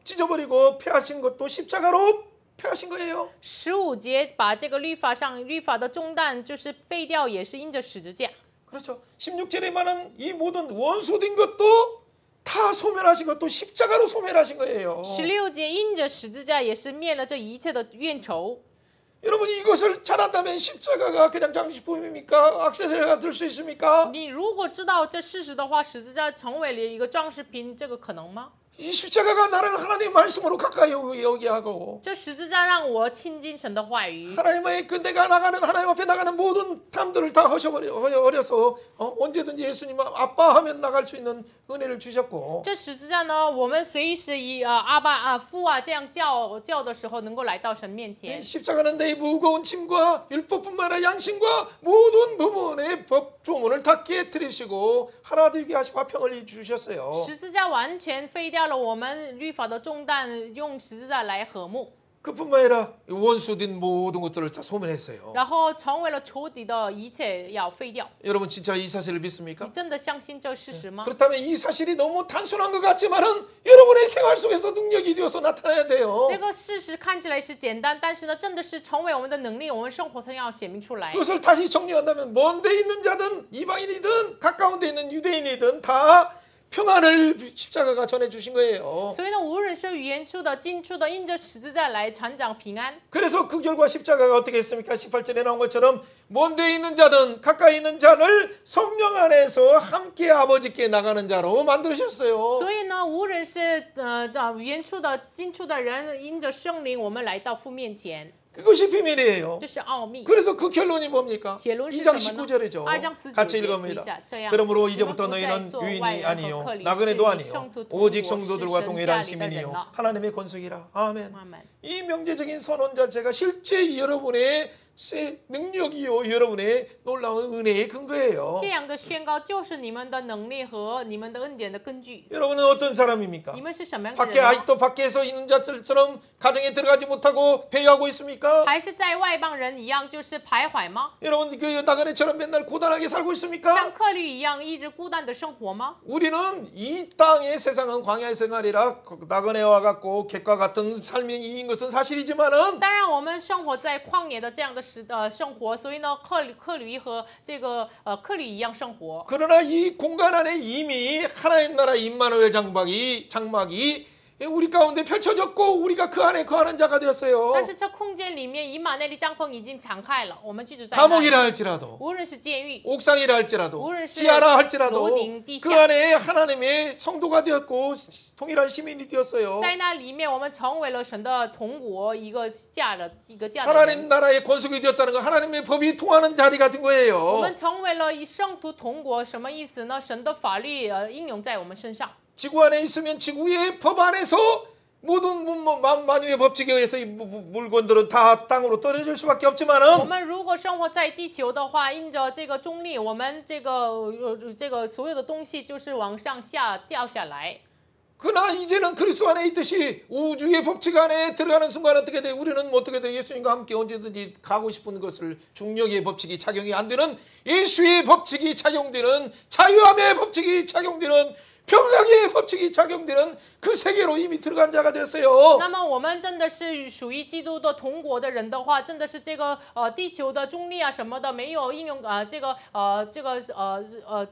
찢어버리고 폐하신 것도 십자가로 폐하신 거예요. 15节把这个律法的重担就是废掉，也是因着十字架。 그렇죠. 16절에 말하는 이 모든 원수된 것도 다 소멸하신 것도 십자가로 소멸하신 거예요. 16节因着十字架也是灭了这一切的怨仇。 여러분 이것을 잘 안다면 십자가가 그냥 장식품입니까? 액세서리가 될 수 있습니까? 你如果知道这事实的话，十字架成为了一个装饰品，这个可能吗？ 이 십자가가 나를 하나님 말씀으로 가까이 오게 하고 这十字架让我亲近神的话语。 하나님의 그 내가 나가는 하나님 앞에 나가는 모든 탐들을 다 허셔버려서 언제든지 예수님 아빠 하면 나갈 수 있는 은혜를 주셨고 这十字架呢，我们随时以阿爸父啊这样叫的时候，能够来到神面前。 십자가는 내 무거운 짐과 율법뿐만 아니라 양심과 모든 부분의 법 조문을 다 깨뜨리시고 하나 되게 하시고 화평을 주셨어요. 十字架完全废掉了我们律法的重担，用十字架来和睦。 그뿐만 아니라 원수된 모든 것들을 다 소멸했어요. 然后成为了仇敌的一切要废掉。 여러분 진짜 이 사실을 你 믿습니까? 真的相信这事实吗？ 그렇다면 이 사실이 너무 단순한 것 같지만은 여러분의 생활 속에서 능력이 되어서 나타나야 돼요. 这个事实看起来是简单，但是呢，真的是成为我们的能力，我们生活上要显明出来。 그것을 다시 정리한다면 먼데 있는 자든 이방인이든 가까운 데 있는 유대인이든 다 평안을 십자가가 전해주신 거예요. 所以呢，无论是远处的、近处的，因着十字架来传讲平安。 그래서 그 결과 십자가가 어떻게 했습니까? 18절에 나온 것처럼 먼데 있는 자든 가까이 있는 자를 성령 안에서 함께 아버지께 나가는 자로 만드셨어요. 所以呢，无论是远处的、近处的人，因着圣灵，我们来到父面前， 그것이 비밀이에요. 这是奥秘。 그래서 그 결론이 뭡니까? 结论是 2장 什么呢？ 19절이죠. 2장 19 같이 节读一 읽어봅니다. 下，这样。 그러므로 我们 이제부터 不再 너희는 做 유인이 外人和 아니요 客旅， 나그네도 是 아니요 圣徒同 오직 国，是 성도들과 神 동일한 家里的人 시민이요 了。 하나님의 권속이라. 아멘. 阿门。 이 명제적인 선언 자체가 실제 여러분의 능력이요 여러분의 놀라운 은혜의 근거예요. 这样的宣告就是你们的能力和你们的恩典的根据。 여러분은 어떤 사람입니까? 你们是什么样的 밖에 人呢？ 아직도 밖에서 있는 자들처럼 가정에 들어가지 못하고 배회하고 있습니까? 还是在外邦人一样，就是徘徊吗？ 여러분 그 나그네처럼 맨날 고단하게 살고 像 있습니까? 客旅一样一直孤单的生活吗？ 우리는 이 땅의 세상은 광야의 생활이라 나그네와 같고 객과 같은 삶인 것은 사실이지만은 当然，我们生活在旷野的这样的生活，所以呢，客旅和这个客旅一样生活。 그러나 이 공간 안에 이미 하나님 나라 임마누엘 장막이 우리 가운데 펼쳐졌고 우리가 그 안에 거하는 자가 되었어요. 但是这空间里面，以马内利帐篷已经敞开了，我们居住在那里。 감옥이라 할지라도 无论是监狱， 옥상이라 할지라도 우리는 지하라 할지라도 로딩, 디샤. 그 안에 하나님의 성도가 되었고 동일한 시민이 되었어요. 在那里面，我们成为了神的同国，一个家的人。 하나님 나라의 권속이 되었다는 건 하나님의 법이 통하는 자리가 된 我 거예요. 们成为了圣徒同国，什么意思呢？神的法律应用在我们身上。 지구 안에 있으면 지구의 법 안에서 모든 만유의 법칙에 의해서 이 물건들은 다 땅으로 떨어질 수밖에 我 없지만은 们如果生活在地球的话，因着这个中力，我们这个所有的东西就是往上掉下来。 그러나 이제는 그리스도 안에 있듯이 우주의 법칙 안에 들어가는 순간 어떻게 돼? 우리는 어떻게 돼? 예수님과 함께 언제든지 가고 싶은 것을 중력의 법칙이 작용이 안 되는 예수의 법칙이 작용되는 자유함의 법칙이 작용되는 평강의 법칙이 작용되는 그 세계로 이미 들어간 자가 됐어요. 那么我们真的是属于基督的同国的人的话，真的是这个地球的中立啊什么的没有应用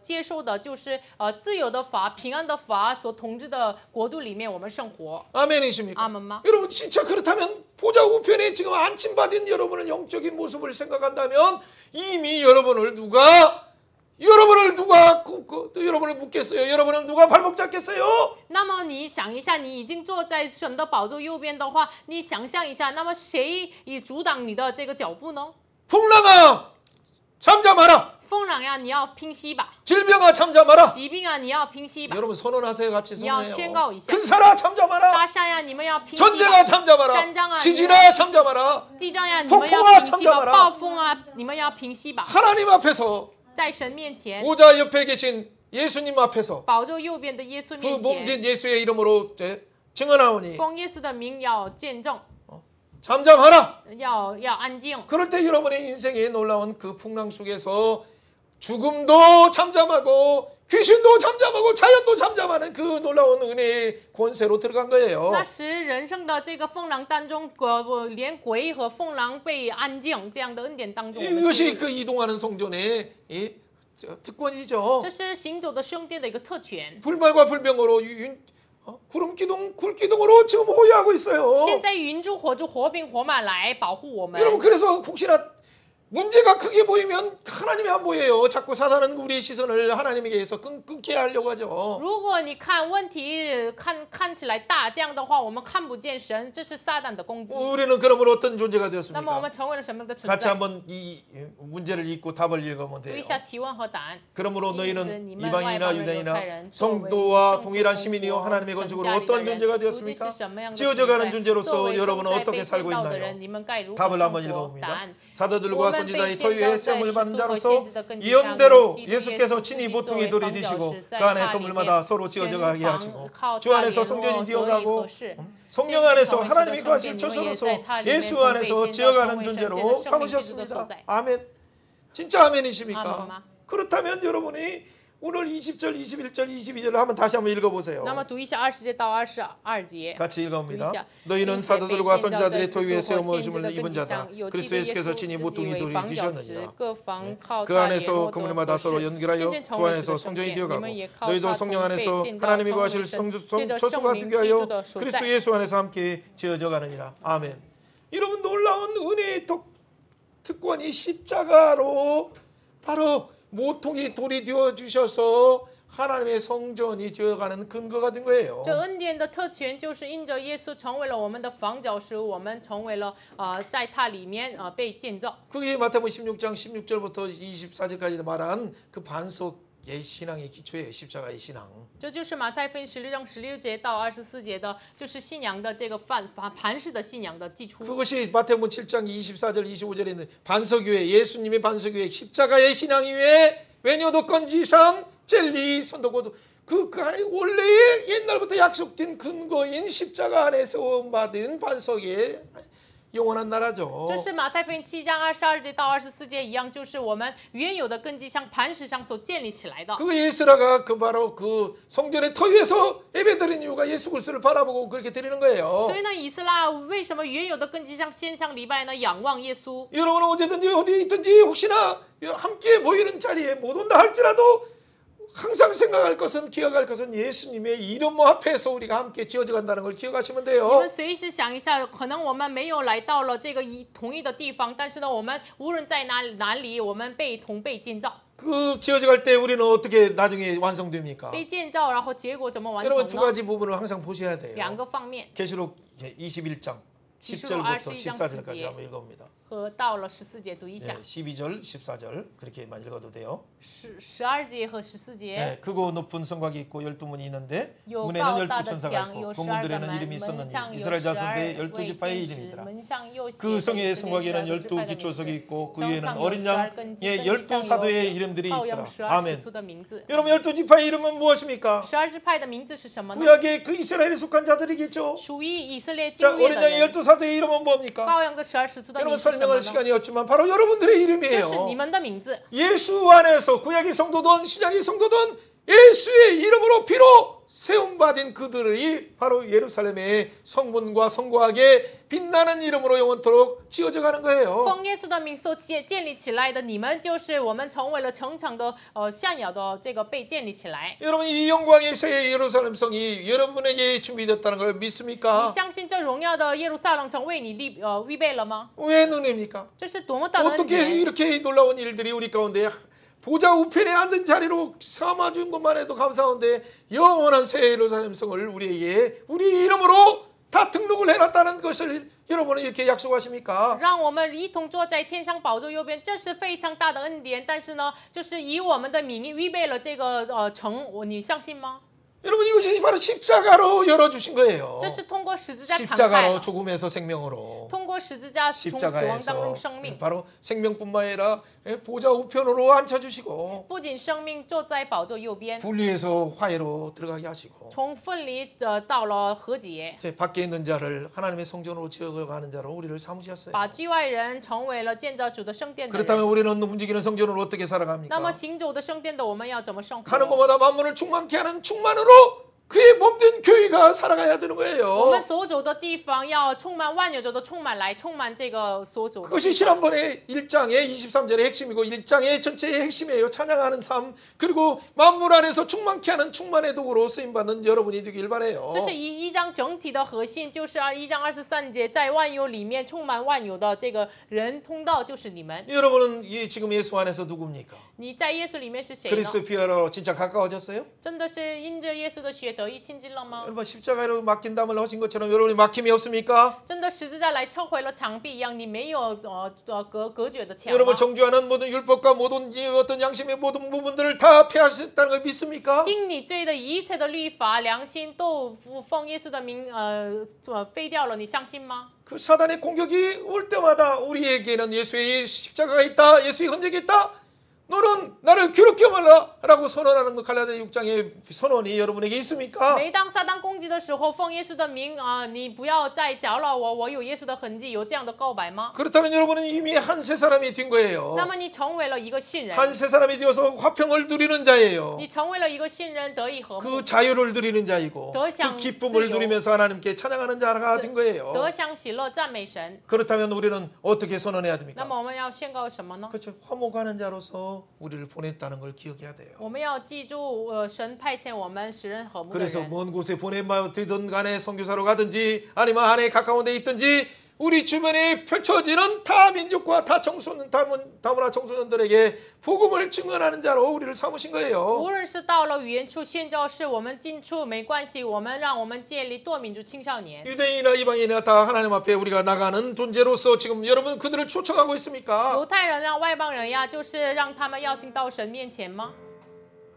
接受的，就是自由的法、平安的法所统治的国度里面我们生活。 아멘이십니까? 阿门吗？ 여러분 진짜 그렇다면 보좌 우편에 지금 안침받은 여러분의 영적인 모습을 생각한다면 이미 여러분을 누가 여러분을 묻겠어요? 여러분을 누가 발목 잡겠어요? 那么你想一下，你已经坐在神的宝座右边的话，你想象一下，那么谁以阻挡你的这个脚步呢？ 풍랑아 잠잠하라. 风浪呀，你要平息吧； 질병아 잠잠하라. 疾病啊，你要平息吧； 여러분 선언하세요. 같이 你要 선언해요. 宣告一下。 큰사라 잠잠하라. 大山呀，你们要平息 전쟁아 吧； 잠잠하라. 짠장아, 지진아 잠잠하라. 激战呀，你们要 폭풍아 平息吧； 잠잠하라. 暴风啊，你们要平息吧。 하나님 앞에서 在神面前， 보좌 옆에 계신 예수님 앞에서 保佑右边的耶稣 그 面前， 몸된 예수의 이름으로 증언하오니 奉耶稣的名要见证， 잠잠하라. 要安静。 그럴 때 여러분의 인생에 놀라운 그 풍랑 속에서 죽음도 잠잠하고 귀신도 잠잠하고 자연도 잠잠하는 그 놀라운 은혜의 권세로 들어간 거예요. 那时人生的这个风浪当中，连鬼和风浪被安静这样的恩典当中，我们 이것이 进入 그 이동하는 성전의 특권이죠. 这是行走的圣殿的一个特权。 불말과 불병으로 구름 기둥, 굴 기둥으로 지금 호위하고 있어요. 现在云柱、火柱、火饼、火马来保护我们。 여러분 그래서 혹시나 문제가 크게 보이면 하나님이 안 보여요. 자꾸 사단은 우리의 시선을 하나님에게서 끊게 하려고 하죠. 如果你看问题看起来大，这样的话我们看不见神，这是撒旦的攻击。 우리는 그러므로 어떤 존재가 那么我 되었습니까? 们成为了什么样的存 같이 在？ 한번 이 문제를 읽고 답을 읽어보면 读一 돼요. 下提问和答案。 그러므로 因此， 너희는 你们 이방인이나 外邦人、犹太 유대인이나 人， 성도와 동일한 시민이요 하나님의 건축으로 어떤 존재가 되었습니까? 지어져가는 존재로서 여러분은 어떻게 살고 있나요? 답을 한번 읽어봅니다. 사도들과 선지자의 터위에 세움을 받은 자로서 예언대로 예수께서 친히 보통의 돌이 되시고 그 안에 건물마다 서로 지어져 가게 하시고 주 안에서 성전이 되어가고 성령 안에서 하나님이 거하실 처소로서 예수 안에서 지어가는 존재로 삼으셨습니다. 아멘. 진짜 아멘이십니까? 그렇다면 여러분이 오늘 20절, 21절, 22절을 한번 다시 한번 읽어보세요. 那么读一下20节到22节。 같이 읽어봅니다. 读一下 너희는 사도들과 선지자들의 터위에 先 세움을 입은 자다. 有 그리스도 基督 예수께서 耶稣 친히 自己 모퉁이 为 돌이 房角石 되셨느니라. 各房靠 그 他联 안에서 络的 건물마다 合 서로 适 연결하여 渐渐 주 成为主 안에서 的圣 성전이 殿，你 되어가고 们也靠 너희도 他 성령 同被 안에서 建造 하나님이 成为 거하실 神，借着 처소가 圣灵 되게 居 하여 住的所 그리스도 在。 예수 안에서 함께 지어져 가느니라. 아멘. 여러분 놀라운 은혜의 특권이 십자가로 바로 모퉁이 돌이 되어 주셔서 하나님의 성전이 되어가는 근거가 된 거예요. 这恩典的特权就是因着耶稣成为了我们的房角石，我们成为了在它里面被建造。 그게 마태복음 16장 16절부터 24절까지 말한 그 반석의 신앙의 기초예요. 십자가의 신앙. 这就是马太福音16章16节到24节的，就是信仰的这个磐石的信仰的基础。 그것이 마태복음 7장 24절 25절에 있는 반석 위에 예수님의 반석 위에 십자가의 신앙 위에 외녀도 건지상 젤리 선도고도 그 원래의 옛날부터 약속된 근거인 십자가 안에 세움받은 반석의 영원한 나라죠. 这是马太福音7章22节到24节一样，就是我们原有的根基上磐石上所建立起来的。 그 예수라가 그 바로 그 성전의 터위에서 예배드린 이유가 예수 그리스도를 바라보고 그렇게 드리는 거예요. 所以呢，以色列为什么原有的根基上献上礼拜呢？仰望耶稣。 여러분은 언제든지 어디에 있든지 혹시나 함께 모이는 자리에 못 온다 할지라도 항상 생각할 것은 기억할 것은 예수님의 이름 앞에서 우리가 함께 지어져 간다는 걸 기억하시면 你 돼요. 们随时想一下，可能我们没有来到了这个同一的地方，但是呢，我们无论在哪里，我们同被建造。 그 지어져 갈 때 우리는 어떻게 나중에 완성됩니까? 被建造，然后结果怎么完成 여러분 두 呢？ 가지 부분을 항상 보셔야 돼요. 两个方面， 계시록 21장 10절부터 14절까지 한번 읽어봅니다. 和到了14节读一下 네, 12절, 14절 그렇게만 읽어도 돼요. 12节和14节。 네, 크고 높은 성곽이 있고 12문이 있는데 有 문에는 高 12 大的 천사가 墙， 있고 有 그 12个 문들에는 门， 이름이 门 있었느니 上有 이스라엘 자손들의 12 12지파의 位天使， 이름이더라. 门上又写 그 着 성의 以色列 성곽에는 12 12 支派的 기초석이 名字 있고 그 城 위에는 上有 어린 12根基， 양의 根基 12 上 사도의 有 이름들이 靠用 있더라. 12使 아멘. 徒的名字。 여러분 12지파의 이름은 무엇입니까? 12支派的名字是什么呢？ 구약의 그 이스라엘에 속한 자들이겠죠. 属于以色列 자, 旧约 어린 的 양의 人。 12 사도의 이름은 뭡니까? 羔羊的12使徒的名 여러분 字是什么 설명할 呢？ 시간이 없지만 바로 여러분들의 就是 이름이에요. 你们的名字。 예수 안에서 구약의 성도든 신약의 성도든 예수의 이름으로 피로 세움받은 그들이 바로 예루살렘의 성문과 성곽에 빛나는 이름으로 영원토록 지어져 가는 거예요. 奉耶稣的名所建立起来的，你们就是我们成为了城墙的象牙的这个被建立起来。 여러분 이 영광의 새 예루살렘 성이 여러분에게 준비됐다는 걸 你 믿습니까? 相信这荣耀的耶路撒冷城为你预备了吗？ 왜 눈입니까? 这是多么大的恩 어떻게 典！ 이렇게 놀라운 일들이 우리 가운데 보좌 우편에 앉은 자리로 삼아준 것만 해도 감사한데 영원한 새 예루살렘 성을 우리에게 우리 이름으로 다 등록을 해놨다는 것을 여러분은 이렇게 약속하십니까? 让我们一同坐在天上宝座右边，这是非常大的恩典。但是呢，就是以我们的名义预备了这个城，你相信吗？ 여러분 이것이 바로 십자가로 열어주신 거예요. 这是通过十字架敞开 십자가로 了， 죽음에서 생명으로 通过十字架从死亡当中 십자가에서 生命， 바로 생명뿐만 아니라 보좌 우편으로 앉혀주시고 不仅生命坐在宝座右边， 분리해서 화해로 들어가게 하시고 从分离到了和解， 제 밖에 있는 자를 하나님의 성전으로 지어가는 자로 우리를 삼으셨어요. 把居外人成为了建造主的圣殿的 그렇다면 人。 우리는 움직이는 성전으로 어떻게 那 살아갑니까? 么行走的圣殿的我们要怎么生 가는 活？ 곳마다 만물을 충만케 하는 충만으로 그의 몸된 교회가 살아가야 되는 我 거예요. 们所走的地方要充满万有者的充满来，充满这个所走的地 그것이 方。 지난번에 1장의 23절의 핵심이고 1장의 전체의 핵심이에요. 찬양하는 삶 그리고 만물 안에서 충만케 하는 충만의 도구로 쓰임받는 여러분이 되길 바라요. 这是一章整体的核心，就是1章23节，在万有里面充满万有的这个人通道就是你们。 여러분은 지금 예수 안에서 누굽니까? 你在耶稣里面是谁呢？ 그리스도 피하러 진짜 가까워졌어요? 真的是因着耶稣的血得以亲近了吗？ 여러분 십자가로 막힌 담을 하신 것처럼 여러분이 막힘이 없습니까? 真的十字架来撤回了墙壁一样，你没有隔绝的墙吗？ 여러분 정죄하는 모든 율법과 모든 어떤 양심의 모든 부분들을 다 폐하셨다는 걸 믿습니까? 定你罪的一切的律法、良心都奉耶稣的名废掉了，你相信吗？ 그 사단의 공격이 올 때마다 우리에게는 예수의 십자가가 있다, 예수의 흔적이 있다. 너는 나를 괴롭게 말라라고 선언하는 것 갈라디아 6장의 선언이 여러분에게 있습니까? 每当撒旦攻击的时候，奉耶稣的名你不要再搅扰我，我有耶稣的痕迹，有这样的告白吗？ 그렇다면 여러분은 이미 한 세 사람이 된 거예요. 那么你成为了一个信人， 한 세 사람이 되어서 화평을 누리는 자예요. 你成为了一个信人，得以和睦， 그 자유를 누리는 자이고 그 더상 기쁨을自由. 누리면서 하나님께 찬양하는 자가 된 거예요. 得享喜乐，赞美神。 그렇다면 우리는 어떻게 선언해야 那 됩니까? 么我们要宣告什么呢？ 그렇죠. 화목하는 자로서 우리를 보냈다는 걸 기억해야 돼요. 我们要记住，神派遣我们使人和睦的 그래서 人。 먼 곳에 보내든 간에 선교사로 가든지 아니면 안에 가까운 데 있든지 우리 주변에 펼쳐지는 타 민족과 타 청소년 다문화 청소년들에게 복음을 증언하는 자로 우리를 삼으신 거예요. 无论是到了语言处宣教士，我们近处没关系，让我们建立多民族青少年。 유대인이나 이방인이나 다 하나님 앞에 우리가 나가는 존재로서 지금 여러분 그들을 초청하고 있습니까? 犹太人呀、外邦人呀，就是让他们邀请到神面前吗？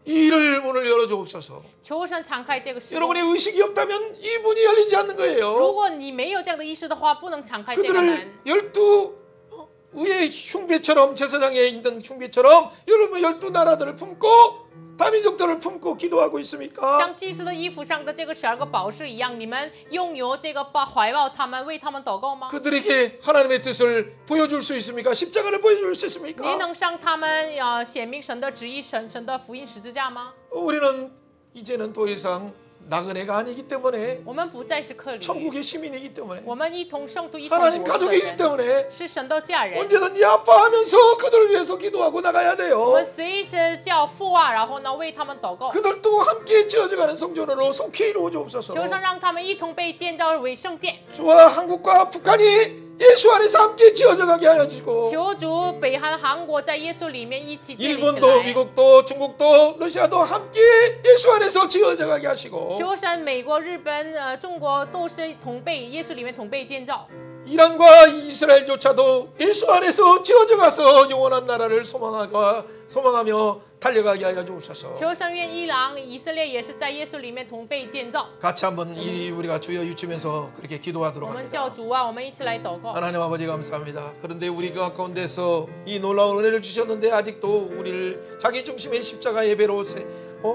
이 일을 문을 열어주옵소서. 求神敞开这个时候。 여러분의 의식이 없다면 이 문이 열리지 않는 如 거예요. 果你没有这样的意识的话，不能敞开这个门。 그들을 12 의의 흉배처럼 제사장에 있는 흉배처럼 여러분 12 나라들을 품고 다민족들을 품고 기도하고 있습니까? 像祭司的衣服上的这个12个宝石一样，你们拥有这个怀抱他们，为他们祷告吗？ 그들에게 하나님의 뜻을 보여줄 수 있습니까? 십자가를 보여줄 수 你 있습니까? 能向他们显明神的旨意、神的福音十字架吗？ 우리는 이제는 더 이상 나그네가 아니기 때문에 我们不再是客旅， 천국의 시민이기 때문에 我们一同圣徒，一同 하나님 国度的 가족이기 人， 때문에 是神的家人。 언제든지 아파하면서 그들을 위해서 기도하고 나가야 我 돼요. 们随时叫父啊，然后呢为他们祷告， 그들도 함께 지어져가는 성전으로 속히 이루어주옵소서. 求神让他们一同被建造为圣殿。 주와 한국과 북한이 예수 안에서 함께 지어져가게 하여 주시고 求主北韩、韩国在耶稣里面一起建立起 일본도 来。 미국도 중국도 러시아도 함께 예수 안에서 지어져가게 하시고 求神美国、日本、中国都是同被耶稣里面同被建造。 이란과 이스라엘조차도 예수 안에서 지어져가서 영원한 나라를 소망하며 달려가게 하여 주옵소서. 求神愿伊朗、以色列也是在耶稣里面同被建造。 같이 한번 우리가 주여 유치면서 그렇게 기도하도록 我们叫 합니다. 主啊，我们一起来祷告。 하나님 아버지 감사합니다. 그런데 우리 그 가운데서 이 놀라운 은혜를 주셨는데 아직도 우리를 자기 중심의 십자가 예배로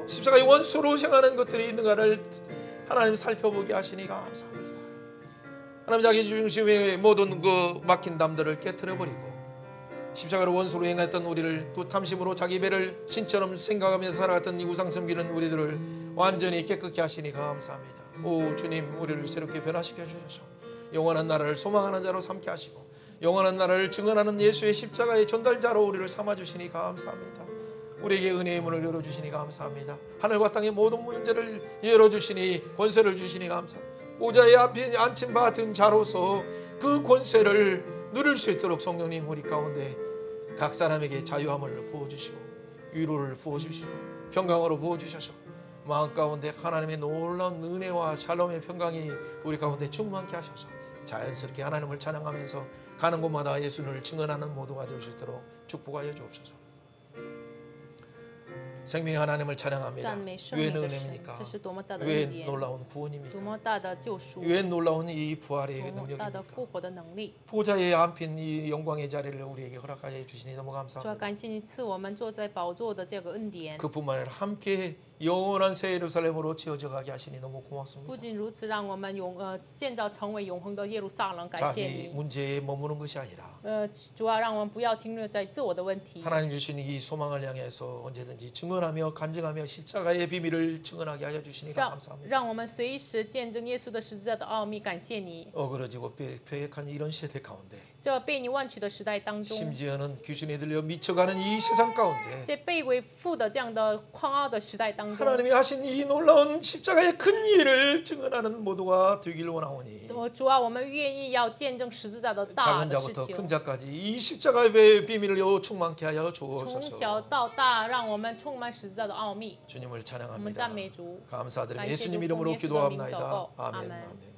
십자가의 원수로 생하는 것들이 있는가를 하나님 살펴보게 하시니 감사합니다. 하나님 자기 중심의 모든 그 막힌 담들을 깨트려 버리고 십자가로 원수로 행했던 우리를 또 탐심으로 자기 배를 신처럼 생각하면서 살아갔던 이 우상 섬기는 우리들을 완전히 깨끗게 하시니 감사합니다. 오 주님 우리를 새롭게 변화시켜 주셔서 영원한 나라를 소망하는 자로 삼게 하시고 영원한 나라를 증언하는 예수의 십자가의 전달자로 우리를 삼아주시니 감사합니다. 우리에게 은혜의 문을 열어주시니 감사합니다. 하늘과 땅의 모든 문제를 열어주시니 권세를 주시니 감사합니다. 보좌에 앞에 앉힌 바 든 자로서 그 권세를 누릴 수 있도록 성령님 우리 가운데 각 사람에게 자유함을 부어주시고 위로를 부어주시고 평강으로 부어주셔서 마음 가운데 하나님의 놀라운 은혜와 샬롬의 평강이 우리 가운데 충만케 하셔서 자연스럽게 하나님을 찬양하면서 가는 곳마다 예수를 증언하는 모두가 될 수 있도록 축복하여 주옵소서. 생명의 하나님을 찬양합니다. 赞美圣 왜 灵的神， 은혜입니까? 这是多么大的 왜 恩典， 놀라운 多 구원입니까? 么大的救赎， 왜 놀라운 이 부활의 多么大的 능력입니까? 复活的能力。 보좌에 앉힌 이 영광의 자리를 우리에게 허락하여 주시니 너무 主要 감사합니다. 感谢你赐我们坐在宝座的这个恩典。 그뿐만 아니라 함께 영원한 새 예루살렘으로 지어져 가게 하시니 너무 不 고맙습니다. 仅如此，让我们建造成为永恒的耶路撒冷，感谢 자기 你。 문제에 머무는 것이 아니라 主要让我们不要停留在自我的问题， 하나님 주신 이 소망을 향해서 언제든지 증언하며 간증하며 십자가의 비밀을 증언하게 하여 주시니까 让 감사합니다. 让我们随时见证耶稣的十字架的奥秘，感谢你。 어그러지고 폐역한 이런 시대 가운데 这被你万取的时代当中， 심지어는 귀신이 들려 미쳐가는 이 세상 가운데 这被为父的这样的狂傲的时代当中， 하나님이 하신 이 놀라운 십자가의 큰 일을 증언하는 모두가 되길 원하오니 主啊，我们愿意要见证十字架的大 작은 的事 자부터 큰 情， 자까지 이 십자가의 비밀을 충만케 하여 从小 주옵소서. 到大，让我们充满十字架的奥秘。 주님을 我们 찬양합니다. 赞美主， 감사드리며 感谢 예수님 主， 이름으로 奉耶稣的名祷 기도합나이다. 告，阿 아멘. 门。 아멘.